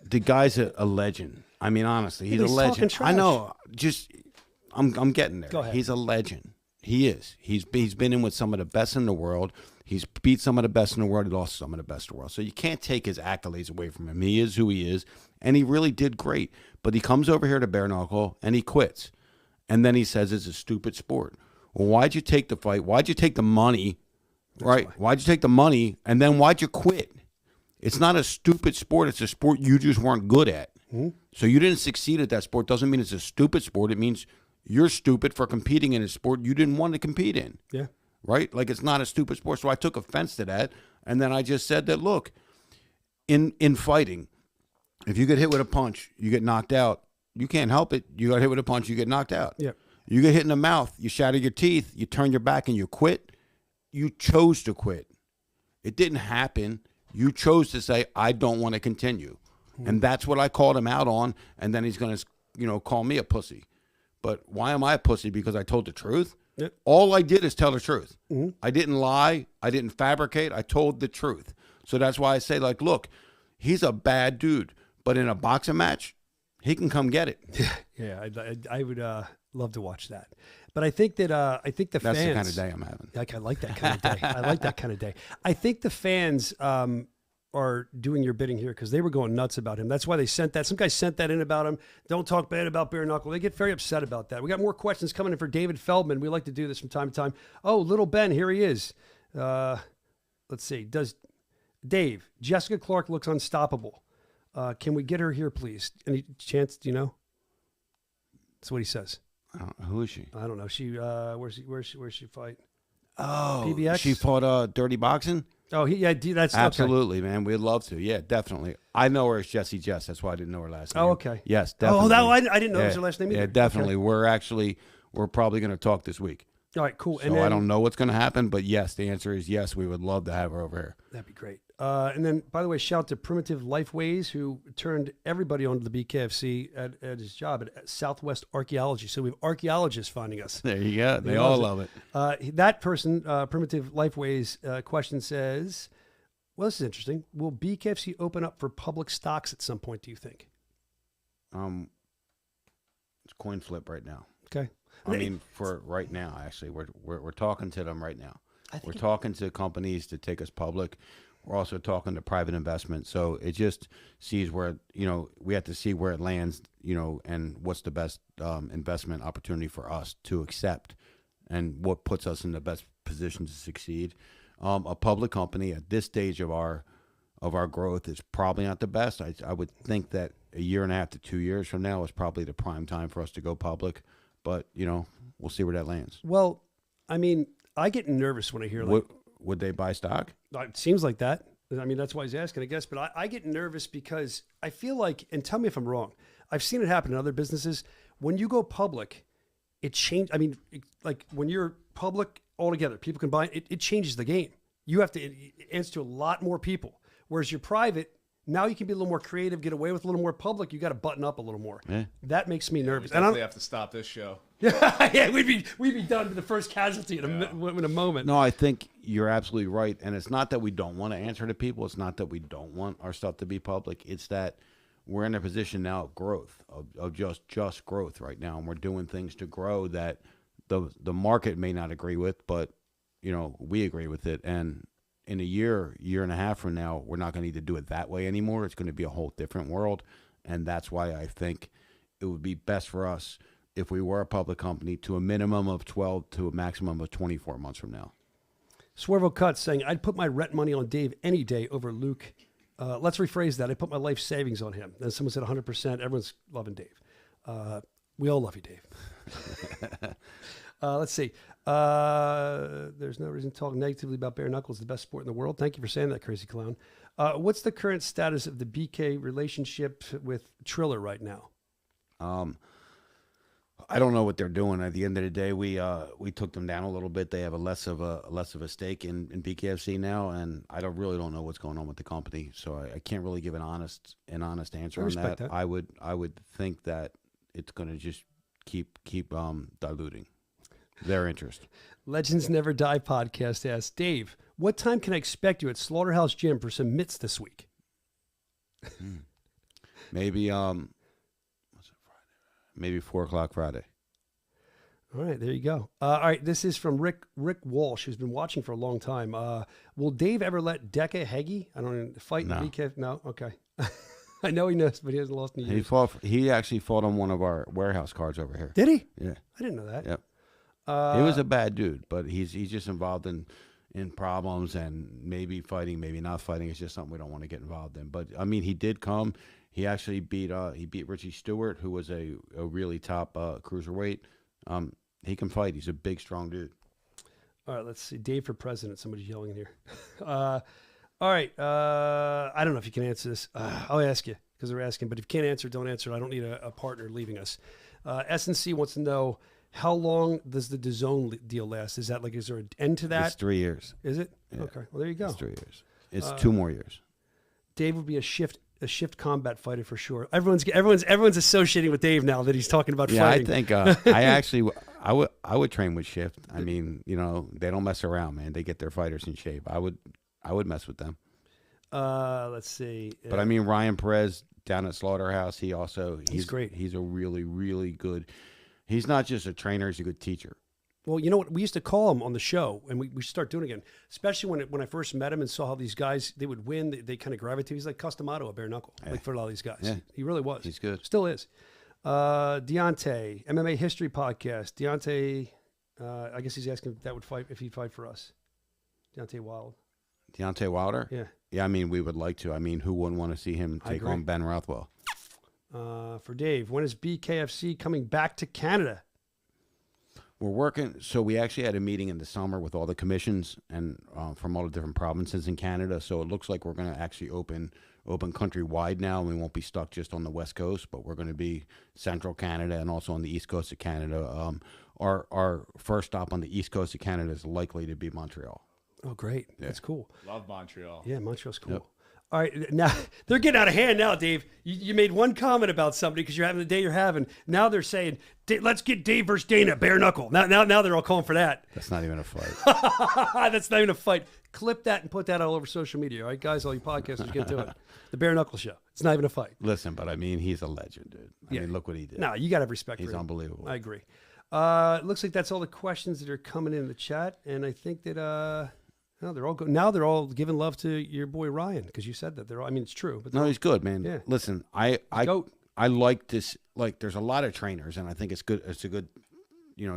the guy's a legend. I mean, honestly, he's a legend. I know. I'm getting there. Go ahead. He's a legend. He is. He's been in with some of the best in the world. He's beat some of the best in the world. He lost some of the best in the world. So you can't take his accolades away from him. He is who he is, and he really did great. But he comes over here to Bare Knuckle, and he quits. And then he says it's a stupid sport. Well, why'd you take the fight? Why'd you take the money? Right? Why'd you take the money? And then why'd you quit? It's not a stupid sport. It's a sport you just weren't good at. Mm-hmm. So you didn't succeed at that sport. Doesn't mean it's a stupid sport. It means you're stupid for competing in a sport you didn't want to compete in. Yeah. Right? Like, it's not a stupid sport. So I took offense to that. And then I just said that, look, in fighting, if you get hit with a punch, you get knocked out. You can't help it. You got hit with a punch, you get knocked out. Yeah. You get hit in the mouth, you shatter your teeth, you turn your back and you quit. You chose to quit. It didn't happen. You chose to say, I don't want to continue. Mm-hmm. And that's what I called him out on. And then he's going to, call me a pussy. But why am I a pussy? Because I told the truth? Yep. All I did is tell the truth. Mm-hmm. I didn't lie. I didn't fabricate. I told the truth. So that's why I say, look, he's a bad dude. But in a boxing match, he can come get it. Yeah, I would love to watch that. But I think that the That's fans. That's the kind of day I'm having. Like, I like that kind of day. I like that kind of day. I think the fans are doing your bidding here because they were going nuts about him. That's why they sent that. Some guy sent that in about him. Don't talk bad about Bare Knuckle. They get very upset about that. We got more questions coming in for David Feldman. We like to do this from time to time. Oh, little Ben, here he is. Let's see. Does Dave, Jessica Clark looks unstoppable. Can we get her here, please? Any chance? Do you know? That's what he says. Who is she? I don't know. She where's she fight? Oh, PBX? She fought Dirty Boxing. Oh, that's absolutely, okay. Man. We'd love to. Yeah, definitely. I know her as Jessie Jess. That's why I didn't know her last name. Oh, okay. Yes, definitely. Oh, I didn't know it was her last name either. Yeah, definitely. Okay. We're probably going to talk this week. All right, cool. So And then, I don't know what's going to happen, but yes, the answer is yes. We would love to have her over here. That'd be great. And then, by the way, shout out to Primitive Lifeways, who turned everybody onto the BKFC at his job at Southwest Archaeology. So we have archaeologists finding us. There you go. They all love it. That person, Primitive Lifeways, question says, well, this is interesting. Will BKFC open up for public stocks at some point, do you think? It's coin flip right now. Okay. I mean, for right now, actually, we're talking to them right now. We're talking to companies to take us public. We're also talking to private investment. So it just sees where, we have to see where it lands, and what's the best investment opportunity for us to accept and what puts us in the best position to succeed. A public company at this stage of our growth is probably not the best. I would think that a year and a half to 2 years from now is probably the prime time for us to go public. But, we'll see where that lands. Well, I mean, I get nervous when I hear Would they buy stock? It seems like that. I mean, that's why he's asking, I guess. But I get nervous because I feel like, and tell me if I'm wrong, I've seen it happen in other businesses. When you go public, it changes. I mean, like when you're public altogether, people can buy it. It changes the game. You have to answer to a lot more people. Whereas you're private, now you can be a little more creative, get away with a little more public. You got to button up a little more. Yeah. That makes me nervous. We definitely have to stop this show. Yeah, we'd be done to the first casualty in a moment. No, I think you're absolutely right. And it's not that we don't want to answer to people. It's not that we don't want our stuff to be public. It's that we're in a position now of growth, of just growth right now. And we're doing things to grow that the market may not agree with, but, we agree with it. And in a year and a half from now, we're not going to need to do it that way anymore. It's going to be a whole different world. And that's why I think it would be best for us if we were a public company to a minimum of 12 to a maximum of 24 months from now. Swervo Cuts saying, I'd put my rent money on Dave any day over Luke. Let's rephrase that. I put my life savings on him. Then someone said 100%. Everyone's loving Dave. We all love you, Dave. Let's see. There's no reason to talk negatively about Bare Knuckles, the best sport in the world. Thank you for saying that, Crazy Clown. What's the current status of the BK relationship with Triller right now? I don't know what they're doing. At the end of the day, we took them down a little bit. They have a less of a stake in BKFC now, and I really don't know what's going on with the company. So I can't really give an honest answer on that. I would think that it's going to just keep diluting their interest. Legends Never Die podcast asks, Dave, what time can I expect you at Slaughterhouse Gym for some mitts this week? Maybe maybe 4:00 Friday. All right, there you go. All right, this is from Rick Walsh, who's been watching for a long time. Will Dave ever let Decca Heggie, I don't know, fight in BK? No, okay. I know he knows, but he hasn't lost any years. He actually fought on one of our warehouse cards over here. Did he? Yeah. I didn't know that. Yep. He was a bad dude, but he's just involved in problems and maybe fighting, maybe not fighting. It's just something we don't want to get involved in. But I mean, he did come. He actually beat Richie Stewart, who was a really top cruiserweight. He can fight. He's a big, strong dude. All right, let's see. Dave for president. Somebody's yelling in here. All right. I don't know if you can answer this. I'll ask you because they're asking. But if you can't answer, don't answer. I don't need a partner leaving us. SNC wants to know, how long does the DAZN deal last? Is there an end to that? It's 3 years. Is it? Yeah. Okay. Well, there you go. It's 3 years. It's 2 more years. Dave would be a shift combat fighter for sure. Everyone's associating with Dave now that he's talking about fighting. I think I would train with Shift. I mean, they don't mess around, man. They get their fighters in shape. I would mess with them. Let's see. But I mean, Ryan Perez down at Slaughterhouse, he's great. He's a really, really good. He's not just a trainer; he's a good teacher. Well, you know what? We used to call him on the show, and we should start doing it again. Especially when I first met him and saw how these guys, they would win. They kind of gravitate. He's like Customato at Bare Knuckle, like for a lot of these guys. Yeah. He really was. He's good. Still is. Deontay, MMA History Podcast. Deontay, I guess he's asking if he'd fight for us. Deontay Wilder? Yeah. Yeah, I mean, we would like to. I mean, who wouldn't want to see him take on Ben Rothwell? For Dave, when is BKFC coming back to Canada? We're working. So we actually had a meeting in the summer with all the commissions and from all the different provinces in Canada. So it looks like we're going to actually open countrywide now, and we won't be stuck just on the West Coast, but we're going to be Central Canada and also on the East Coast of Canada. Our first stop on the East Coast of Canada is likely to be Montreal. Oh, great. Yeah. That's cool. Love Montreal. Yeah, Montreal's cool. Yep. All right, now they're getting out of hand now, Dave. You made one comment about somebody because you're having the day you're having. Now they're saying, let's get Dave versus Dana, bare knuckle. Now they're all calling for that. That's not even a fight. That's not even a fight. Clip that and put that all over social media. All right, guys, all you podcasters, get to it. The Bare Knuckle Show. It's not even a fight. Listen, but I mean, he's a legend, dude. I mean, look what he did. No, you got to have respect for him. He's unbelievable. I agree. Looks like that's all the questions that are coming in the chat. And I think that... No, they're all good. Now they're all giving love to your boy Ryan because you said that. They're all, I mean, it's true. But no, he's good, man. Yeah. Listen, I like this. Like, there's a lot of trainers, and I think it's good. It's a good,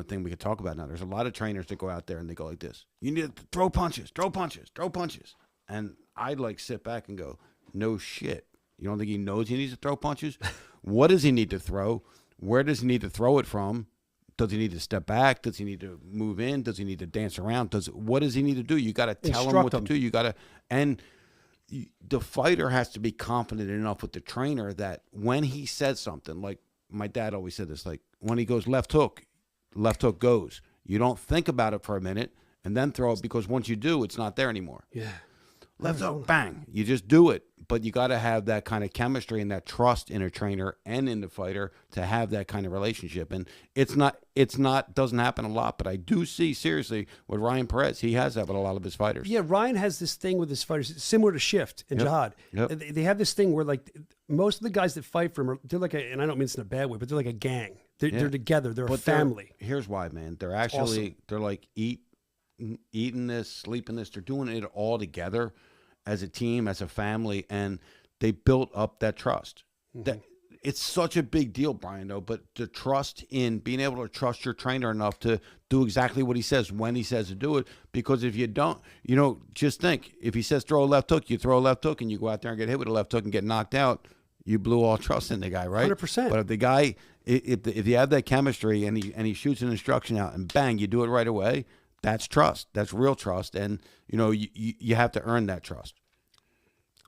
thing we could talk about now. There's a lot of trainers that go out there and they go like this: you need to throw punches, throw punches, throw punches. And I like sit back and go, no shit. You don't think he knows he needs to throw punches? What does he need to throw? Where does he need to throw it from? Does he need to step back? Does he need to move in? Does he need to dance around? What does he need to do? You got to tell him what to do. You got to, and the fighter has to be confident enough with the trainer that when he says something, like my dad always said this, like when he goes left hook goes. You don't think about it for a minute and then throw it, because once you do, it's not there anymore. Yeah. Left hook, bang. You just do it. But you got to have that kind of chemistry and that trust in a trainer and in the fighter to have that kind of relationship. And doesn't happen a lot, but I do see, seriously, with Ryan Perez, he has that with a lot of his fighters. Yeah, Ryan has this thing with his fighters, similar to Shift and Jihad. Yep. They have this thing where, like, most of the guys that fight for him, they're like and I don't mean this in a bad way, but they're like a gang. They're together. They're a family. Here's why, man. They're actually, awesome. They're like eating this, sleeping this. They're doing it all together as a team, as a family, and they built up that trust. Mm-hmm. That it's such a big deal, Brian, though, but the trust in being able to trust your trainer enough to do exactly what he says when he says to do it, because if you don't, just think, if he says throw a left hook, you throw a left hook and you go out there and get hit with a left hook and get knocked out, you blew all trust in the guy, right? 100%. But if the guy, if you have that chemistry and he shoots an instruction out and bang, you do it right away, that's trust. That's real trust. And, you have to earn that trust.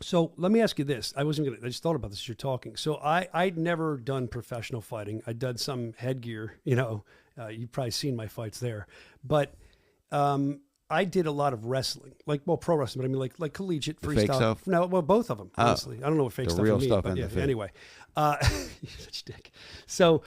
So let me ask you this. I just thought about this as you're talking. So I'd never done professional fighting. I'd done some headgear, you've probably seen my fights there. But I did a lot of wrestling, pro wrestling, but I mean like collegiate freestyle. Fake stuff? No, well, both of them, honestly. I don't know what fake the stuff real means, stuff but and yeah, the fake. anyway. You're such a dick. So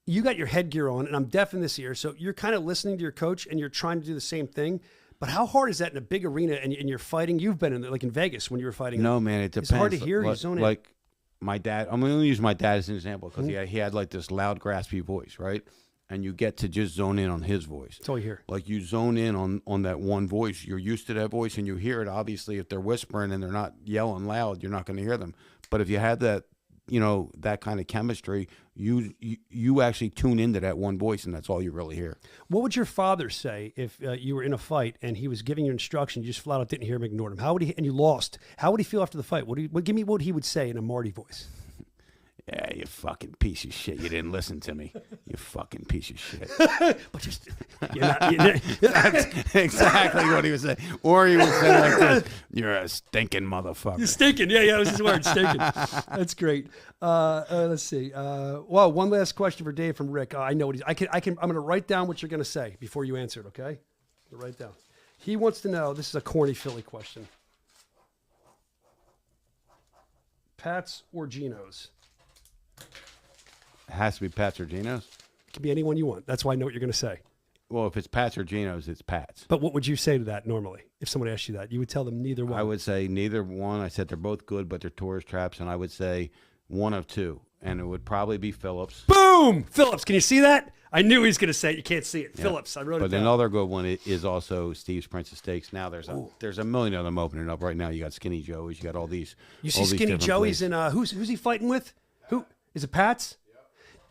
you got your headgear on, and I'm deaf in this ear, so you're kind of listening to your coach, and you're trying to do the same thing. But how hard is that in a big arena, and you're fighting? You've been in like in Vegas when you were fighting. No, man, it depends. It's hard to hear. You zone in. Like my dad, I'm going to use my dad as an example because he had like this loud, graspy voice, right? And you get to just zone in on his voice. That's all you hear. Like you zone in on that one voice. You're used to that voice, and you hear it. Obviously, if they're whispering and they're not yelling loud, you're not going to hear them. But if you have that, that kind of chemistry, you actually tune into that one voice, and that's all you really hear. What would your father say if you were in a fight and he was giving you instruction, you just flat out didn't hear him, ignored him? How would he, and you lost? How would he feel after the fight? Give me what he would say in a Marty voice. Yeah, you fucking piece of shit. You didn't listen to me. You fucking piece of shit. But just, that's exactly what he would say. Or he would say like this, you're a stinking motherfucker. You're stinking. Yeah, that was his word, stinking. That's great. Let's see. Well, one last question for Dave from Rick. I know what I'm going to write down what you're going to say before you answer it, okay? Write down. He wants to know, this is a corny Philly question. Pats or Geno's? It has to be Pats or Geno's? It can be anyone you want. That's why I know what you're going to say. Well, if it's Pat's or Geno's, it's Pat's. But what would you say to that normally if somebody asked you that? You would tell them neither one. I would say neither one. I said they're both good, but they're tourist traps, and I would say one of two, and it would probably be Phillips. Boom! Phillips, can you see that? I knew he was going to say it. You can't see it. Yeah. Phillips, I wrote it But down. another good one is also Steve's Princess Steaks. Now there's a million of them opening up right now. You got Skinny Joey's. You got all these. You all see these Skinny different Joey's places. in who's he fighting with? Who is it? Pat's?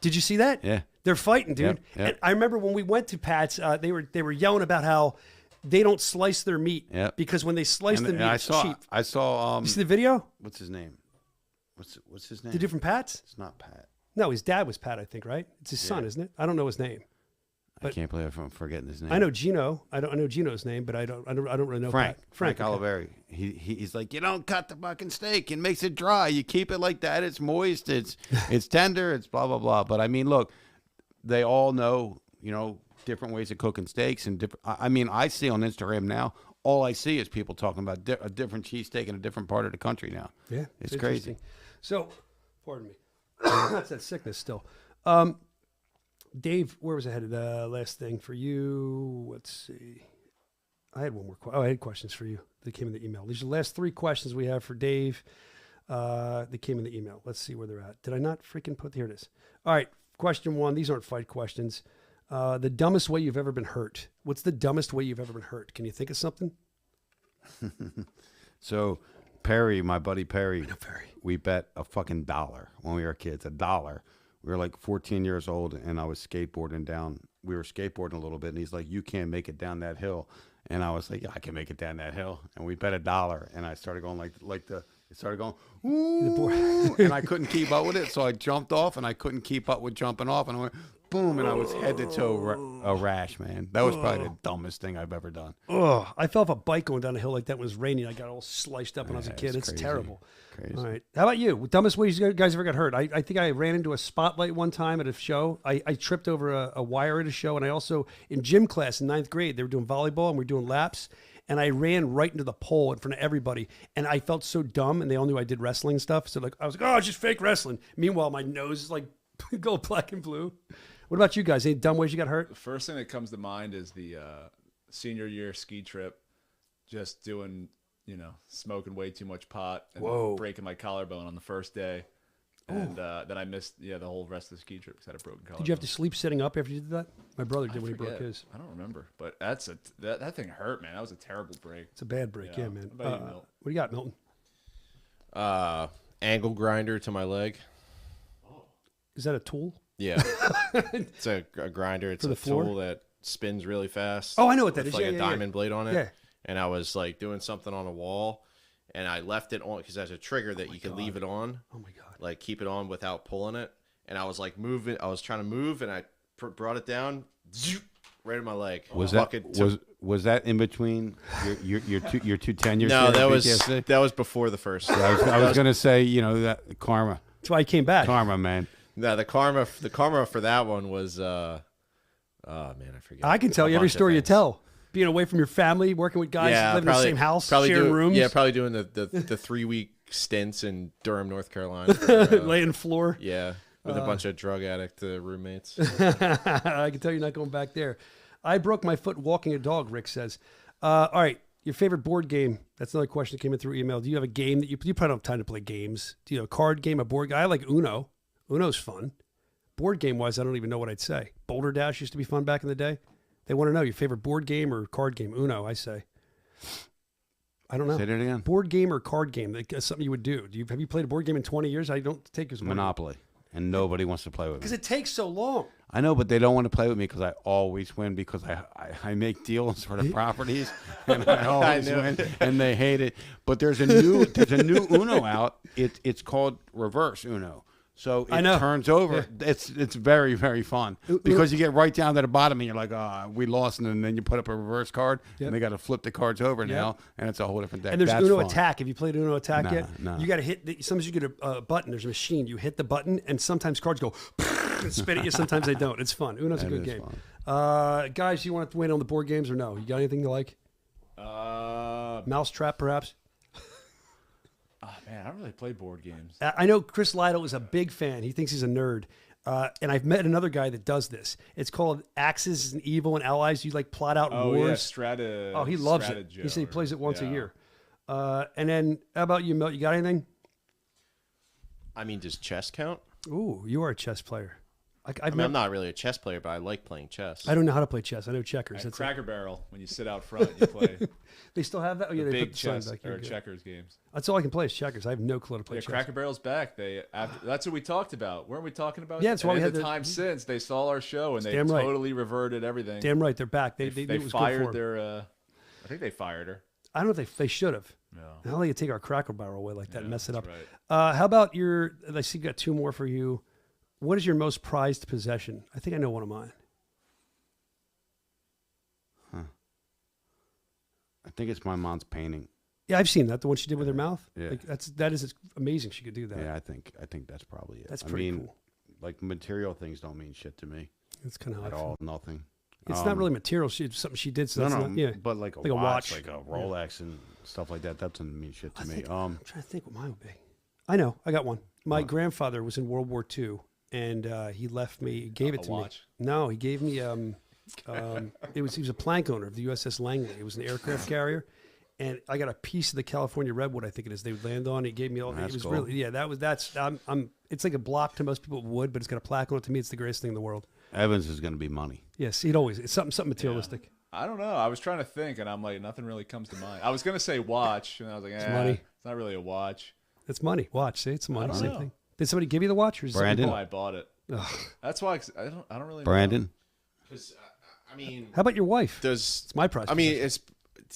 Did you see that? Yeah. They're fighting, dude. Yep, yep. And I remember when we went to Pat's, they were yelling about how they don't slice their meat because when they slice the meat, it's cheap. I saw. You see the video? What's his name? What's his name? The different Pat's? It's not Pat. No, his dad was Pat, I think, right? It's his son, isn't it? I don't know his name. I can't believe I'm forgetting his name. I know Gino. I know Gino's name, but I don't really know Frank. Pat. Frank okay. Oliveri. He's like, you don't cut the fucking steak and makes it dry. You keep it like that. It's moist. It's tender. It's blah blah blah. But I mean, look, they all know, different ways of cooking steaks and different. I mean, I see on Instagram now. All I see is people talking about a different cheesesteak in a different part of the country now. Yeah, it's crazy. Interesting. So, pardon me. That's that sickness still. Dave, where was I headed? Last thing for you. Let's see. I had one more. I had questions for you that came in the email. These are the last 3 questions we have for Dave that came in the email. Let's see where they're at. Did I not freaking put? Here it is. All right. Question 1. These aren't fight questions. The dumbest way you've ever been hurt. What's the dumbest way you've ever been hurt? Can you think of something? So, Perry, my buddy Perry, we bet a fucking $1 when we were kids. $1. We were like 14 years old, and I was skateboarding down. We were skateboarding a little bit, and he's like, "You can't make it down that hill." And I was like, "Yeah, I can make it down that hill." And we bet $1, and I started going it started going, ooh, and I couldn't keep up with it, so I jumped off, and I couldn't keep up with jumping off, and I went, boom, and I was head to toe a rash, man. That was probably the dumbest thing I've ever done. Oh, I fell off a bike going down a hill like that when it was raining. I got all sliced up when I was a kid. It's crazy. terrible. Crazy. All right. How about you? Dumbest way you guys ever got hurt? I think I ran into a spotlight one time at a show. I tripped over a wire at a show, and I also, in gym class in 9th grade, they were doing volleyball, and we were doing laps, and I ran right into the pole in front of everybody, and I felt so dumb, and they all knew I did wrestling stuff, so I was like, oh, it's just fake wrestling. Meanwhile, my nose is like go black and blue. What about you guys? Any dumb ways you got hurt? The first thing that comes to mind is the senior year ski trip, just doing, smoking way too much pot and breaking my collarbone on the first day. And then I missed the whole rest of the ski trip because I had a broken collarbone. Did you have to sleep sitting up after you did that? My brother did when he broke his. I don't remember, but that thing hurt, man. That was a terrible break. It's a bad break, yeah man. What about you, Milton? What do you got, Milton? Angle grinder to my leg. Is that a tool? Yeah. It's a grinder. It's a tool that spins really fast. Oh, I know what that is. Like Yeah, a yeah, diamond blade on it. Yeah. And I was like doing something on a wall, and I left it on because there's a trigger that you can leave it on. Oh my god! Like keep it on without pulling it. And I was like moving. I was trying to move, and I brought it down, right in my leg. Was that in between your two tenures? No, that was before the first. Yeah, I was gonna say that karma. That's why I came back. Karma, man. No, the karma for that one was oh man, I forget. I can tell you every story you tell. Being away from your family, working with guys, living in the same house, sharing rooms. Yeah, probably doing the 3-week stints in Durham, North Carolina. Laying floor. Yeah, with a bunch of drug addict roommates. I can tell you're not going back there. I broke my foot walking a dog, Rick says. All right, your favorite board game. That's another question that came in through email. Do you have a game that you probably don't have time to play games? Do you have a card game, a board game? I like Uno. Uno's fun. Board game-wise, I don't even know what I'd say. Boulder Dash used to be fun back in the day. They want to know your favorite board game or card game. Uno, I say. I don't know. Say that again. Board game or card game? That's something you would do. Have you played a board game in 20 years? I don't take as much. Monopoly. And nobody wants to play with me. Because it takes so long. I know, but they don't want to play with me because I always win because I make deals for the properties and I always win, and they hate it. But there's a new Uno out. It's called Reverse Uno. So it turns over. Yeah. It's very, very fun because you get right down to the bottom and you're like, we lost, and then you put up a reverse card and they got to flip the cards over now, and it's a whole different deck. And there's That's Uno fun. Attack. Have you played Uno Attack yet? No. You got to hit. Sometimes you get a button. There's a machine. You hit the button, and sometimes cards go and spin at you. Sometimes they don't. It's fun. Uno's a good game. Guys, you want to wait on the board games or no? You got anything you like? Mousetrap, perhaps. Oh, man, I don't really play board games. I know Chris Lytle is a big fan. He thinks he's a nerd. And I've met another guy that does this. It's called Axis and Evil and Allies. You like plot out wars. Oh, yeah, Strata. Oh, he loves it. Joe, He said he plays it once a yeah. year. And then, how about you, Milt? You got anything? I mean, does chess count? Ooh, you are a chess player. I'm not really a chess player, but I like playing chess. I don't know how to play chess. I know checkers. At Cracker Barrel, when you sit out front, you play. They still have that? Oh, yeah, the they big put the sign chess back here. or Good. checkers games. That's all I can play is checkers. I have no clue how to play Yeah, chess. Cracker Barrel's back. That's what we talked about. Weren't we talking about? Yeah, that's why we had the time since they saw our show and they damn right. totally reverted everything. Damn right, they're back. They they knew it was fired good for 'em. their. I think they fired her. I don't know if they should have. No. How do they take our Cracker Barrel away like that and mess it up? right. How about your? I see you got two more for you. What is your most prized possession? I think I know one of mine. I think it's my mom's painting. Yeah, I've seen that. The one she did with her mouth. Yeah. Like, that is amazing. She could do that. Yeah, I think that's probably it. That's pretty I mean, cool. like material things don't mean shit to me. That's kind of how at I feel. all. Nothing. It's not really material. It's something she did. So No, that's no, not, yeah. but like a watch, like a Rolex and stuff like that. That doesn't mean shit to me. I'm trying to think what mine would be. I know. I got one. My grandfather was in World War II, and he left me. He gave it to watch? me. No, he gave me. He was a plank owner of the USS Langley. It was an aircraft carrier, and I got a piece of the California redwood. I think it is. They would land on. He gave me all. That's it was cool. really that's. It's like a block to most people of wood, but it's got a plaque on it. To me, it's the greatest thing in the world. Evans is going to be money. Yes, it's something materialistic. I don't know. I was trying to think, and I'm like, nothing really comes to mind. I was gonna say watch, and I was like, it's money. It's not really a watch. It's money. Watch. See, it's money. don't Same know. thing. Did somebody give you the watch? Or is Brandon? Oh, I bought it. That's why I don't really. Brandon. Because I mean, How about your wife? does It's my prize. I mean, is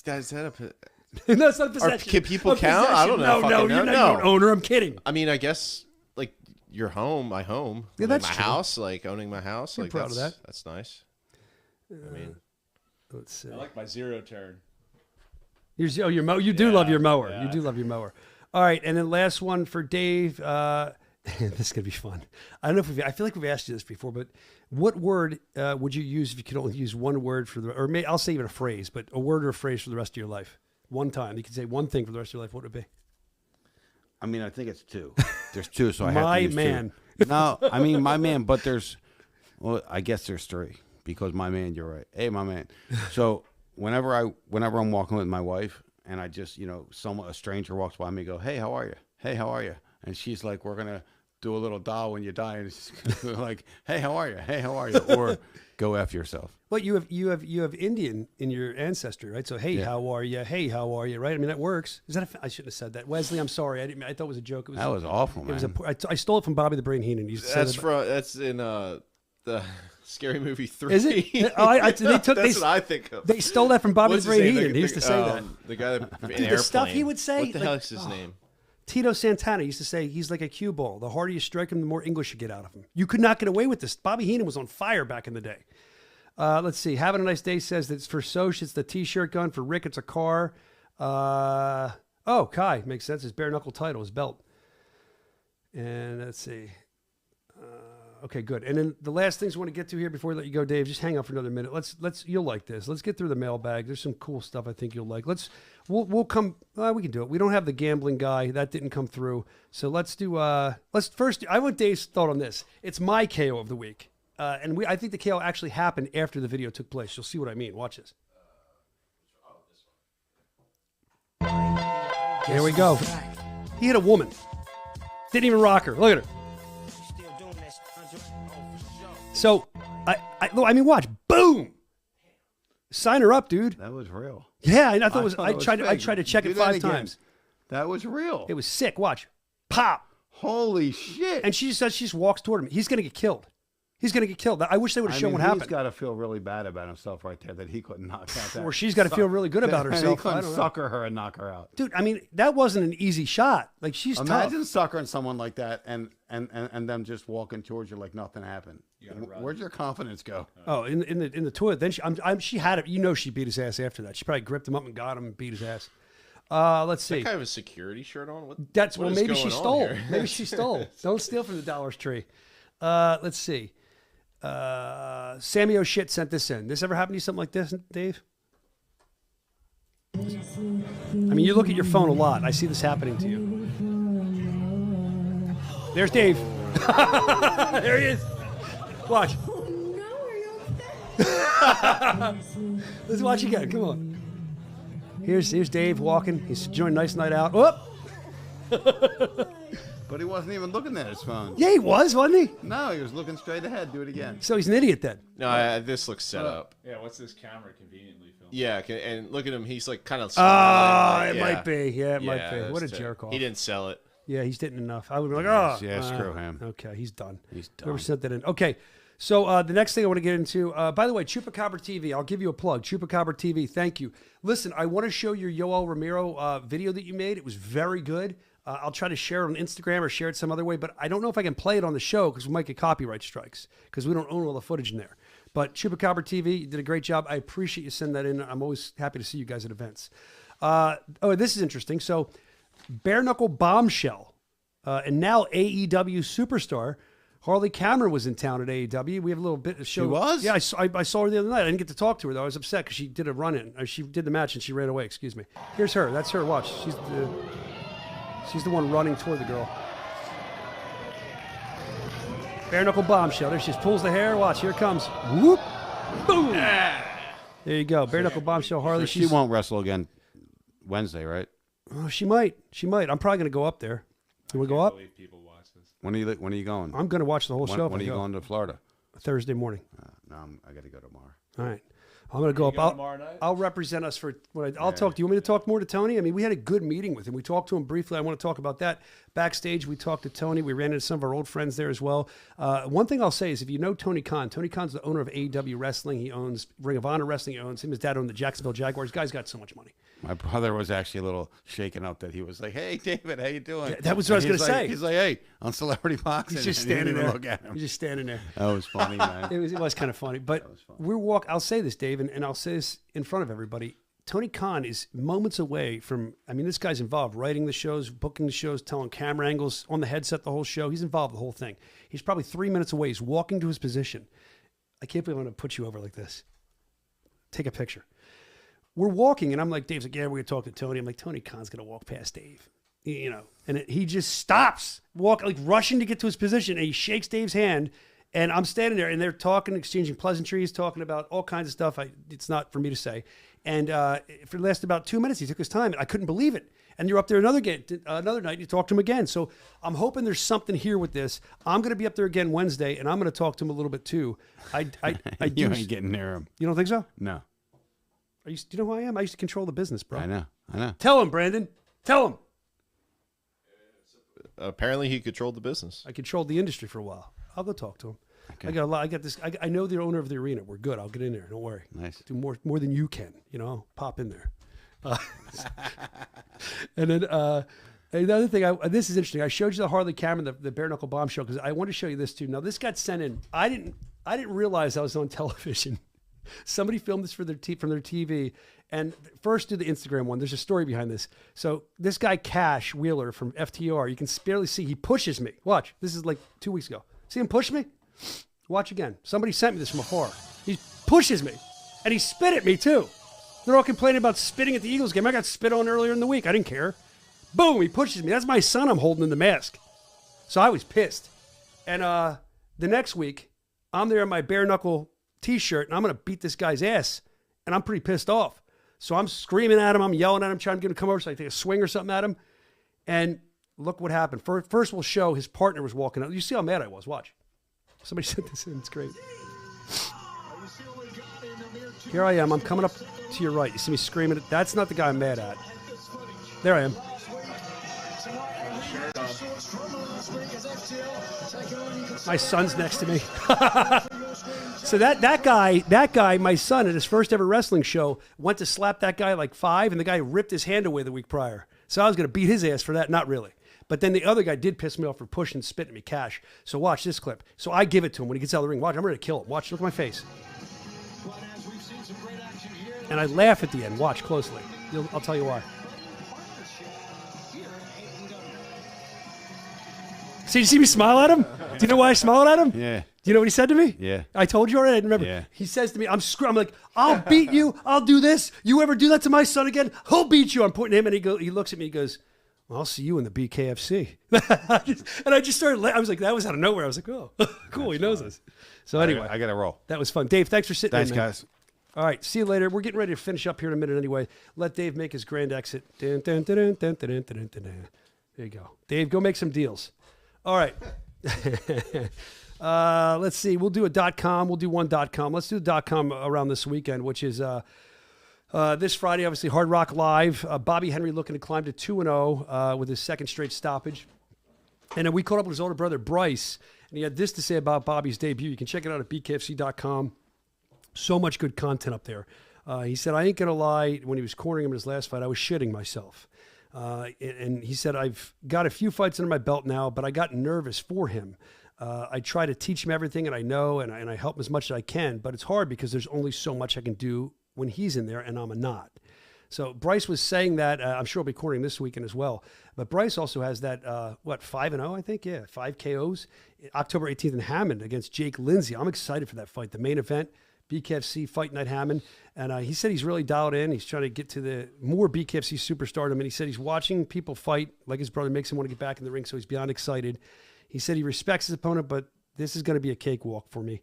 that a No, it's not a possession. can people A count? I don't know. No, Fucking you're no. not an owner. I'm kidding. I mean, I guess like your home, my home, Yeah, like that's my true. house, like owning my house. You're Like proud of that. That's nice. I mean, Let's see. I like my zero turn. Your mower. You do love your mower. yeah. You do love your mower. All right, and then last one for Dave. This is gonna be fun. I don't know if I feel like we've asked you this before, but what word would you use if you could only use one word for I'll say even a phrase, but a word or a phrase for the rest of your life? One time, you could say one thing for the rest of your life. What would it be? I mean, I think it's two. There's two, so I have My to use man. two. No, I mean my man, but well, I guess there's three because my man. You're right. Hey, my man. So whenever I'm walking with my wife and I just a stranger walks by me, go, hey, how are you? Hey, how are you? And she's like, we're gonna do a little doll when you die, and it's like, hey, how are you? Hey, how are you? Or go F yourself. Well, you have Indian in your ancestry, right? So, hey, Yeah. how are you? Hey, how are you? Right? I mean, that works. Is that? I shouldn't have said that, Wesley. I'm sorry. I thought it was a joke. That was awful, man. It was I stole it from Bobby the Brain Heenan. He used to say that. that's in the Scary Movie 3. Is it? They took. That's they, what I think of. They stole that from Bobby What's the his Brain name? Heenan. He used to say that. The guy that in Dude, Airplane. the stuff he would say. What the like, hell is his name? Tito Santana used to say he's like a cue ball. The harder you strike him, the more English you get out of him. You could not get away with this. Bobby Heenan was on fire back in the day. Let's see. Having a Nice Day says that it's for Soch, it's the T-shirt gun. For Rick, it's a car. Kai makes sense. His bare knuckle title, his belt. And let's see. Okay, good. And then the last things we want to get to here before we let you go, Dave. Just hang out for another minute. Let's. You'll like this. Let's get through the mailbag. There's some cool stuff I think you'll like. We'll come. We can do it. We don't have the gambling guy that didn't come through. So let's do. Let's first. I want Dave's thought on this. It's my KO of the week, and I think the KO actually happened after the video took place. You'll see what I mean. Watch this. There we go. He hit a woman. Didn't even rock her. Look at her. So, I mean, watch. Boom! Sign her up, dude. That was real. Yeah, I thought it was. thought I it was tried fake. to check Do it that 5 again. times. That was real. It was sick. Watch. Pop. Holy shit. And she just walks toward him. He's going to get killed. He's going to get killed. I wish they would have shown what happened. He's got to feel really bad about himself right there that he couldn't knock out that. Or she's got to feel really good about And herself. he I couldn't don't know. sucker her and knock her out. Dude, I mean, that wasn't an easy shot. Like, she's Imagine tough. suckering someone like that and them just walking towards you like nothing happened. Where'd your confidence go? Oh, in the toilet. Then she had it. You know, she beat his ass after that. She probably gripped him up and got him and beat his ass. Let's see. That guy have a security shirt on? What Well, is maybe going she on stole. here? Maybe she stole. Don't steal from the Dollar's Tree. Let's see. Sammy O'Shit sent this in. This ever happened to you, something like this, Dave? I mean, you look at your phone a lot. I see this happening to you. There's Dave. There he is. Watch. Let's watch again. Come on. Here's Dave walking. He's enjoying a nice night out. Whoop. But he wasn't even looking at his phone. Yeah, he was, wasn't he? No, he was looking straight ahead. Do it again. So he's an idiot then. No, this looks set up. Yeah, what's this camera conveniently filmed? Yeah, and look at him. He's like kind of. It might be. Yeah, it might be. What a jerk off. He didn't sell it. Yeah, he's didn't enough. I would be like, oh. Yeah, screw him. Okay, he's done. He's done. Whoever sent that in. Okay, so the next thing I want to get into, by the way, Chupacabra TV, I'll give you a plug. Chupacabra TV, thank you. Listen, I want to show your Yoel Romero video that you made. It was very good. I'll try to share it on Instagram or share it some other way, but I don't know if I can play it on the show because we might get copyright strikes because we don't own all the footage in there. But Chupacabra TV, you did a great job. I appreciate you sending that in. I'm always happy to see you guys at events. This is interesting. So, Bare Knuckle Bombshell, and now AEW superstar, Harley Cameron was in town at AEW. We have a little bit of show. She was? Yeah, I saw her the other night. I didn't get to talk to her, though. I was upset because she did a run-in. She did the match, and she ran away. Excuse me. Here's her. That's her. Watch. She's the one running toward the girl. Bare Knuckle Bombshell. There she just pulls the hair. Watch. Here it comes. Whoop. Boom. There you go. Bare Knuckle Bombshell Harley. So she won't wrestle again Wednesday, right? Oh, she might. I'm probably going to go up there. You want to go up? People watch this. When are you going? I'm going to watch the whole show. When are you going to Florida? Thursday morning. No, I got to go tomorrow. All right. I'm going to go up. I'll represent us for I'll talk to you. Want me to talk more to Tony? I mean, we had a good meeting with him. We talked to him briefly. I want to talk about that. Backstage, we talked to Tony. We ran into some of our old friends there as well. One thing I'll say is if you know Tony Khan's the owner of AEW Wrestling. He owns Ring of Honor Wrestling. He owns him. His dad owned the Jacksonville Jaguars. Guy's got so much money. My brother was actually a little shaken up that he was like, "Hey, David, how you doing?" That was what I was going to say. He's like, "Hey, on Celebrity Boxing." He's just standing there. Look at him. He's just standing there. That was funny, man. It was kind of funny. But I'll say this, Dave, and I'll say this in front of everybody. Tony Khan is moments away from, I mean, this guy's involved writing the shows, booking the shows, telling camera angles, on the headset the whole show. He's involved the whole thing. He's probably 3 minutes away. He's walking to his position. I can't believe I'm going to put you over like this. Take a picture. We're walking, and I'm like, Dave's like, yeah, we're going to talk to Tony. I'm like, Tony Khan's going to walk past Dave. You know, and he just stops, rushing to get to his position, and he shakes Dave's hand, and I'm standing there, and they're talking, exchanging pleasantries, talking about all kinds of stuff. It's not for me to say. And for the last about 2 minutes, he took his time, and I couldn't believe it. And you're up there another night, and you talk to him again. So I'm hoping there's something here with this. I'm going to be up there again Wednesday, and I'm going to talk to him a little bit too. You ain't getting near him. You don't think so? No. Do you know who I am? I used to control the business, bro. I know. Tell him, Brandon. Tell him. Apparently, he controlled the business. I controlled the industry for a while. I'll go talk to him. Okay. I got a lot. I got this. I know the owner of the arena. We're good. I'll get in there. Don't worry. Nice. Do more than you can. You know, I'll pop in there. And then another thing. This is interesting. I showed you the Harley Cameron, the Bare Knuckle Bombshell, because I want to show you this too. Now, this got sent in. I didn't realize I was on television. Somebody filmed this from their TV. And first do the Instagram one. There's a story behind this. So this guy, Cash Wheeler from FTR, you can barely see. He pushes me. Watch. This is like 2 weeks ago. See him push me? Watch again. Somebody sent me this from afar. He pushes me. And he spit at me, too. They're all complaining about spitting at the Eagles game. I got spit on earlier in the week. I didn't care. Boom, he pushes me. That's my son I'm holding in the mask. So I was pissed. And the next week, I'm there in my bare knuckle T-shirt, and I'm going to beat this guy's ass. And I'm pretty pissed off. So I'm screaming at him. I'm yelling at him, trying to get him to come over so I take a swing or something at him. And look what happened. First we'll show his partner was walking out. You see how mad I was. Watch. Somebody sent this in. It's great. Here I am. I'm coming up to your right. You see me screaming. That's not the guy I'm mad at. There I am. My son's next to me. So that guy, my son, at his first ever wrestling show, went to slap that guy like 5, and the guy ripped his hand away the week prior. So I was going to beat his ass for that. Not really. But then the other guy did piss me off for pushing and spitting me, Cash. So watch this clip. So I give it to him when he gets out of the ring. Watch, I'm ready to kill him. Watch, look at my face. And I laugh at the end. Watch closely. I'll tell you why. See, you see me smile at him? Do you know why I smiled at him? Yeah. Do you know what he said to me? Yeah. I told you already. I didn't remember. Yeah. He says to me, I'm like, I'll beat you. I'll do this. You ever do that to my son again? He'll beat you. I'm pointing at him, and he looks at me. He goes, I'll see you in the BKFC. I just started, I was like, that was out of nowhere. I was like, oh, cool, he knows us. So anyway. I got to roll. That was fun. Dave, thanks for sitting Thanks, in, man. guys. All right, see you later. We're getting ready to finish up here in a minute anyway. Let Dave make his grand exit. Dun, dun, dun, dun, dun, dun, dun, dun, dun. There you go. Dave, go make some deals. All right. Let's see. We'll do a .com. We'll do one .com. Let's do a .com around this weekend, which is this Friday, obviously, Hard Rock Live. Bobby Henry looking to climb to 2-0 with his second straight stoppage. And then we caught up with his older brother, Bryce, and he had this to say about Bobby's debut. You can check it out at bkfc.com. So much good content up there. He said, I ain't going to lie, when he was cornering him in his last fight, I was shitting myself. And he said, I've got a few fights under my belt now, but I got nervous for him. I try to teach him everything, and I know, and I help him as much as I can, but it's hard because there's only so much I can do when he's in there and I'm not. So Bryce was saying that. I'm sure he'll be cornering this weekend as well. But Bryce also has that, 5-0, I think? Yeah, 5 KOs. October 18th in Hammond against Jake Lindsay. I'm excited for that fight. The main event, BKFC Fight Night Hammond. And he said he's really dialed in. He's trying to get to the more BKFC superstardom. And he said he's watching people fight like his brother makes him want to get back in the ring, so he's beyond excited. He said he respects his opponent, but this is going to be a cakewalk for me.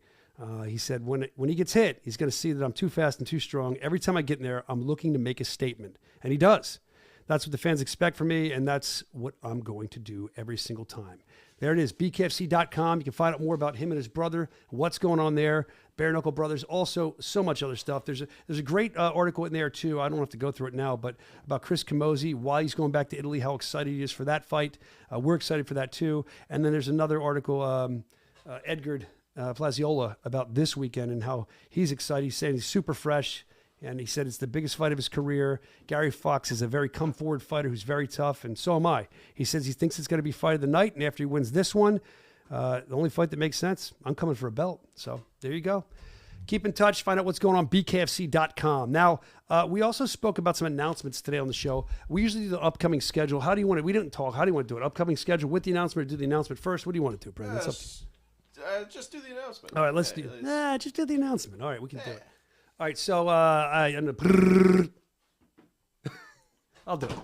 He said when he gets hit, he's going to see that I'm too fast and too strong. Every time I get in there, I'm looking to make a statement. And he does. That's what the fans expect from me, and that's what I'm going to do every single time. There it is, bkfc.com. You can find out more about him and his brother, what's going on there, Bare Knuckle Brothers, also so much other stuff. There's a great article in there, too. I don't have to go through it now, but about Chris Camozzi, why he's going back to Italy, how excited he is for that fight. We're excited for that, too. And then there's another article, Edgar Plaziola, about this weekend and how he's excited. He's saying he's super fresh. And he said it's the biggest fight of his career. Gary Fox is a very come-forward fighter who's very tough, and so am I. He says he thinks it's going to be fight of the night, and after he wins this one, the only fight that makes sense, I'm coming for a belt. So there you go. Keep in touch. Find out what's going on, bkfc.com. Now, we also spoke about some announcements today on the show. We usually do the upcoming schedule. How do you want it? We didn't talk. How do you want to do it? Upcoming schedule with the announcement, or do the announcement first? What do you want to do, Brandon? Just do the announcement. All right, let's do it. Just do the announcement. All right, we can do it. All right, so I'll do it.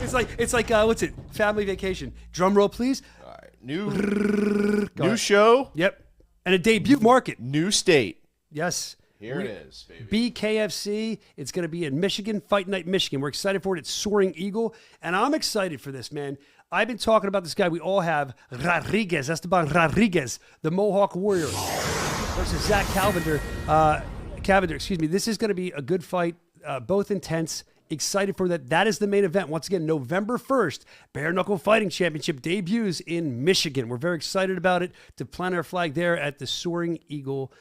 it's like what's it? Family Vacation. Drum roll, please. All right, new show. Yep, and a debut market. New state. Yes. Here it is, baby. BKFC. It's going to be in Michigan, Fight Night, Michigan. We're excited for it. It's Soaring Eagle, and I'm excited for this, man. I've been talking about this guy we all have, Rodriguez, Esteban Rodriguez, the Mohawk Warrior, versus Zach Cavender. This is going to be a good fight, both intense. Excited for that. That is the main event. Once again, November 1st, Bare Knuckle Fighting Championship debuts in Michigan. We're very excited about it, to plant our flag there at the Soaring Eagle.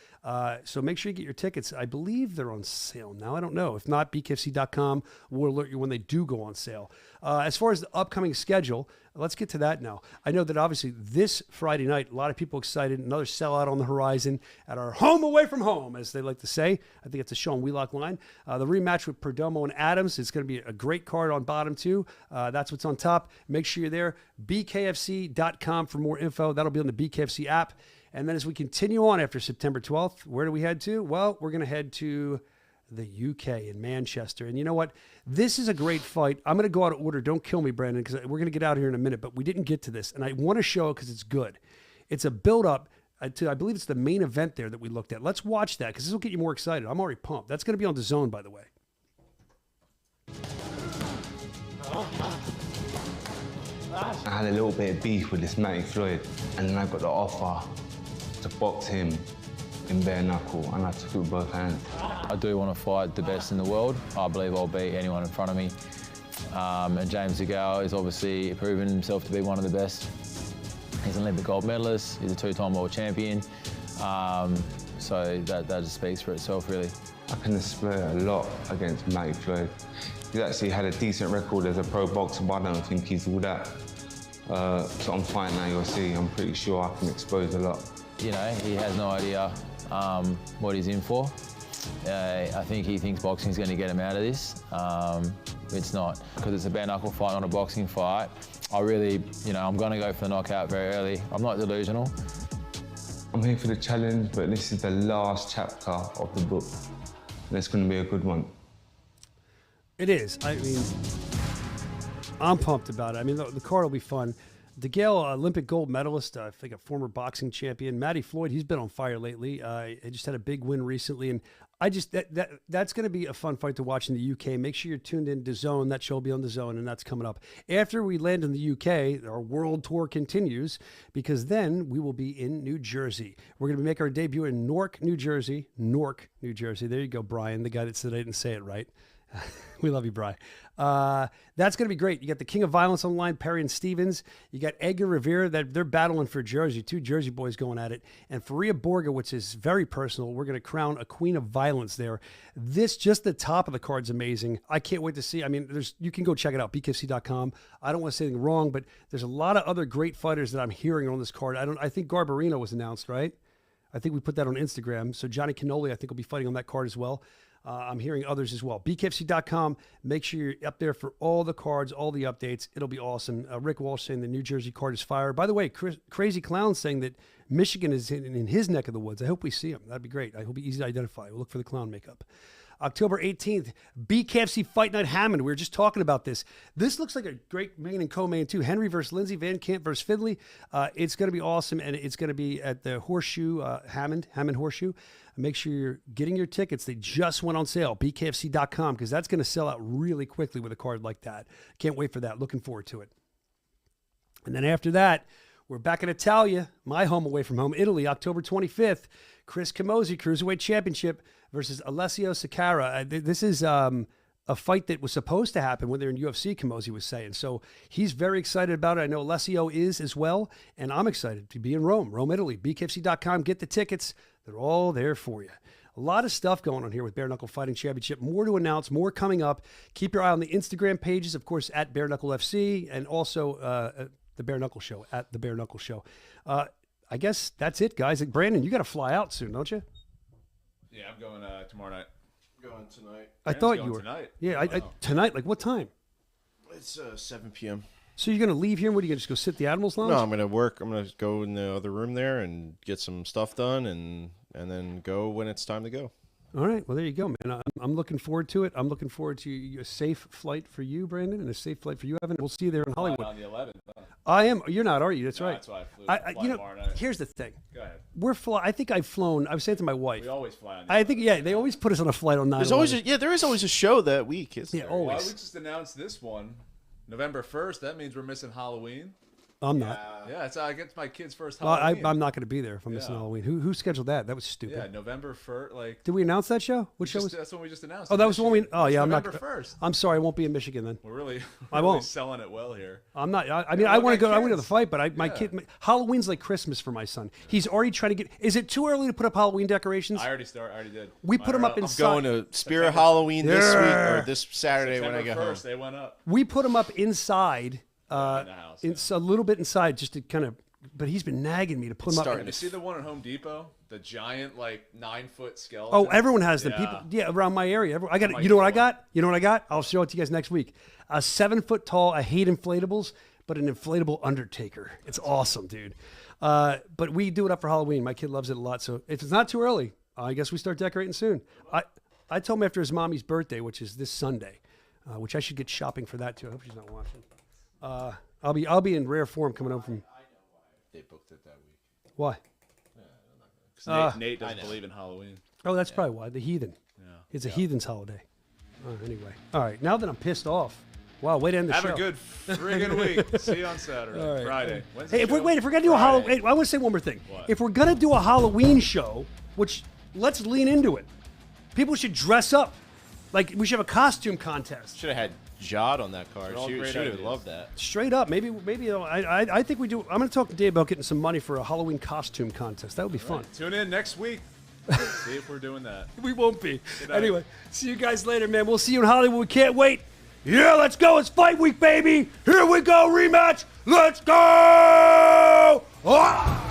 So make sure you get your tickets. I believe they're on sale now. I don't know. If not, bkfc.com will alert you when they do go on sale. As far as the upcoming schedule, let's get to that now. I know that obviously this Friday night, a lot of people excited. Another sellout on the horizon at our home away from home, as they like to say. I think it's a show on Wheelock Line. The rematch with Perdomo and Adams. It's going to be a great card on bottom, too. That's what's on top. Make sure you're there. bkfc.com for more info. That'll be on the BKFC app. And then as we continue on after September 12th, where do we head to? Well, we're going to head to the UK in Manchester. And you know what? This is a great fight. I'm going to go out of order. Don't kill me, Brandon, because we're going to get out here in a minute. But we didn't get to this. And I want to show it because it's good. It's a build-up to, I believe it's the main event there that we looked at. Let's watch that because this will get you more excited. I'm already pumped. That's going to be on DAZN, by the way. I had a little bit of beef with this Matty Floyd, and then I got the offer to box him in bare knuckle, and I took it with both hands. I do want to fight the best in the world. I believe I'll beat anyone in front of me. And James DeGale is obviously proven himself to be one of the best. He's an Olympic gold medalist. He's a two-time world champion. So that just speaks for itself, really. I can display a lot against Matty Floyd. He's actually had a decent record as a pro boxer, but I don't think he's all that. So I'm fighting now, you'll see. I'm pretty sure I can expose a lot. You know, he has no idea what he's in for. I think he thinks boxing's going to get him out of this. It's not, because it's a bare knuckle fight, not a boxing fight. I really, I'm going to go for the knockout very early. I'm not delusional. I'm here for the challenge, but this is the last chapter of the book. And it's going to be a good one. It is. I mean, I'm pumped about it. I mean, the card will be fun. DeGale, Olympic gold medalist, I think a former boxing champion. Matty Floyd, he's been on fire lately. He just had a big win recently, and that's going to be a fun fight to watch in the UK. Make sure you're tuned in to DAZN. That show will be on DAZN, and that's coming up. After we land in the UK, our world tour continues, because then we will be in New Jersey. We're going to make our debut in Newark, New Jersey. Newark, New Jersey. There you go, Brian, the guy that said I didn't say it right. We love you, Brian. That's going to be great. You got the King of Violence on the line, Perry and Stevens. You got Edgar Rivera. They're battling for Jersey. 2 Jersey boys going at it. And Faria Borga, which is very personal. We're going to crown a queen of violence there. This, just the top of the card's amazing. I can't wait to see. I mean, you can go check it out, BKFC.com. I don't want to say anything wrong, but there's a lot of other great fighters that I'm hearing on this card. I think Garbarino was announced, right? I think we put that on Instagram. So Johnny Cannoli, I think, will be fighting on that card as well. I'm hearing others as well. BKFC.com. Make sure you're up there for all the cards, all the updates. It'll be awesome. Rick Walsh saying the New Jersey card is fire. By the way, Crazy Clown saying that Michigan is in his neck of the woods. I hope we see him. That'd be great. I hope he's easy to identify. We'll look for the clown makeup. October 18th, BKFC Fight Night Hammond. We were just talking about this. This looks like a great main and co-main too. Henry versus Lindsey, Van Camp versus Findlay. It's going to be awesome, and it's going to be at the Horseshoe, Hammond Horseshoe. Make sure you're getting your tickets. They just went on sale, bkfc.com, because that's going to sell out really quickly with a card like that. Can't wait for that. Looking forward to it. And then after that, we're back in Italia, my home away from home, Italy, October 25th. Chris Camozzi, Cruiserweight Championship versus Alessio Sakara. This is a fight that was supposed to happen when they're in UFC, Camozzi was saying. So he's very excited about it. I know Alessio is as well, and I'm excited to be in Rome, Italy. BKFC.com. Get the tickets. They're all there for you. A lot of stuff going on here with Bare Knuckle Fighting Championship. More to announce, more coming up. Keep your eye on the Instagram pages, of course, at Bare Knuckle FC, and also the Bare Knuckle Show, at the Bare Knuckle Show. I guess that's it, guys. Brandon, you got to fly out soon, don't you? Yeah, I'm going tomorrow night. I'm going tonight. I thought you were. Tonight. Yeah, tonight. Like what time? It's 7 p.m. So you're going to leave here and what, are you going to just go sit at the Admiral's Lounge? No, I'm going to work. I'm going to go in the other room there and get some stuff done and then go when it's time to go. All right. Well, there you go, man. I'm looking forward to it. I'm looking forward to a safe flight for you, Brandon, and a safe flight for you, Evan. We'll see you there in Hollywood. On the 11th. I am. You're not, are you? That's right. That's why I flew. Here's the thing. Go ahead. I think I've flown. I was saying to my wife. We always fly on. I think, yeah, they always put us on a flight on 9/11. There is always a show that week. Yeah, always. Well, we just announced this one, November 1st. That means we're missing Halloween. I'm not. Yeah, it's I get my kid's first Halloween. Well, I'm not going to be there if I'm missing Halloween. Who scheduled that? That was stupid. Yeah, November 1st. Like, did we announce that show? What show was? That's when we just announced. Oh, that was the one we. Oh, yeah. November 1st. I'm sorry, I won't be in Michigan then. We're really selling it well here. I'm not. I mean, I want to go. I want to go to the fight, but my kid. Halloween's like Christmas for my son. He's already trying to get. Is it too early to put up Halloween decorations? I already did. We put them up inside. I'm going to Spirit Halloween this week or this Saturday when I get home. They went up. We put them up inside. In the house, it's a little bit inside, just to kind of. But he's been nagging me to put them up. Did you see the one at Home Depot? The giant, 9-foot skeleton. Oh, everyone has them. People, around my area. I got. You know what I got? I'll show it to you guys next week. A 7-foot tall. I hate inflatables, but an inflatable Undertaker. It's awesome, dude. But we do it up for Halloween. My kid loves it a lot. So if it's not too early, I guess we start decorating soon. I told him after his mommy's birthday, which is this Sunday, which I should get shopping for that too. I hope she's not watching. I'll be in rare form coming home from. They booked it that week. Why? Nate doesn't believe in Halloween. Oh, that's probably why. The heathen. Yeah. It's a heathen's holiday. Anyway. All right. Now that I'm pissed off. Wow, way to end the show. Have a good friggin' week. See you on Saturday. Right. Friday. Hey, if we're going to do a Halloween, I want to say one more thing. What? If we're going to do a Halloween show, which let's lean into it. People should dress up. Like we should have a costume contest. Should have had Jod on that card. She would have loved that. Straight up, maybe. I think we do. I'm going to talk to Dave about getting some money for a Halloween costume contest. That would be fun. Tune in next week. See if we're doing that. We won't be. Anyway, see you guys later, man. We'll see you in Hollywood. We can't wait. Yeah, let's go. It's fight week, baby. Here we go. Rematch. Let's go. Ah!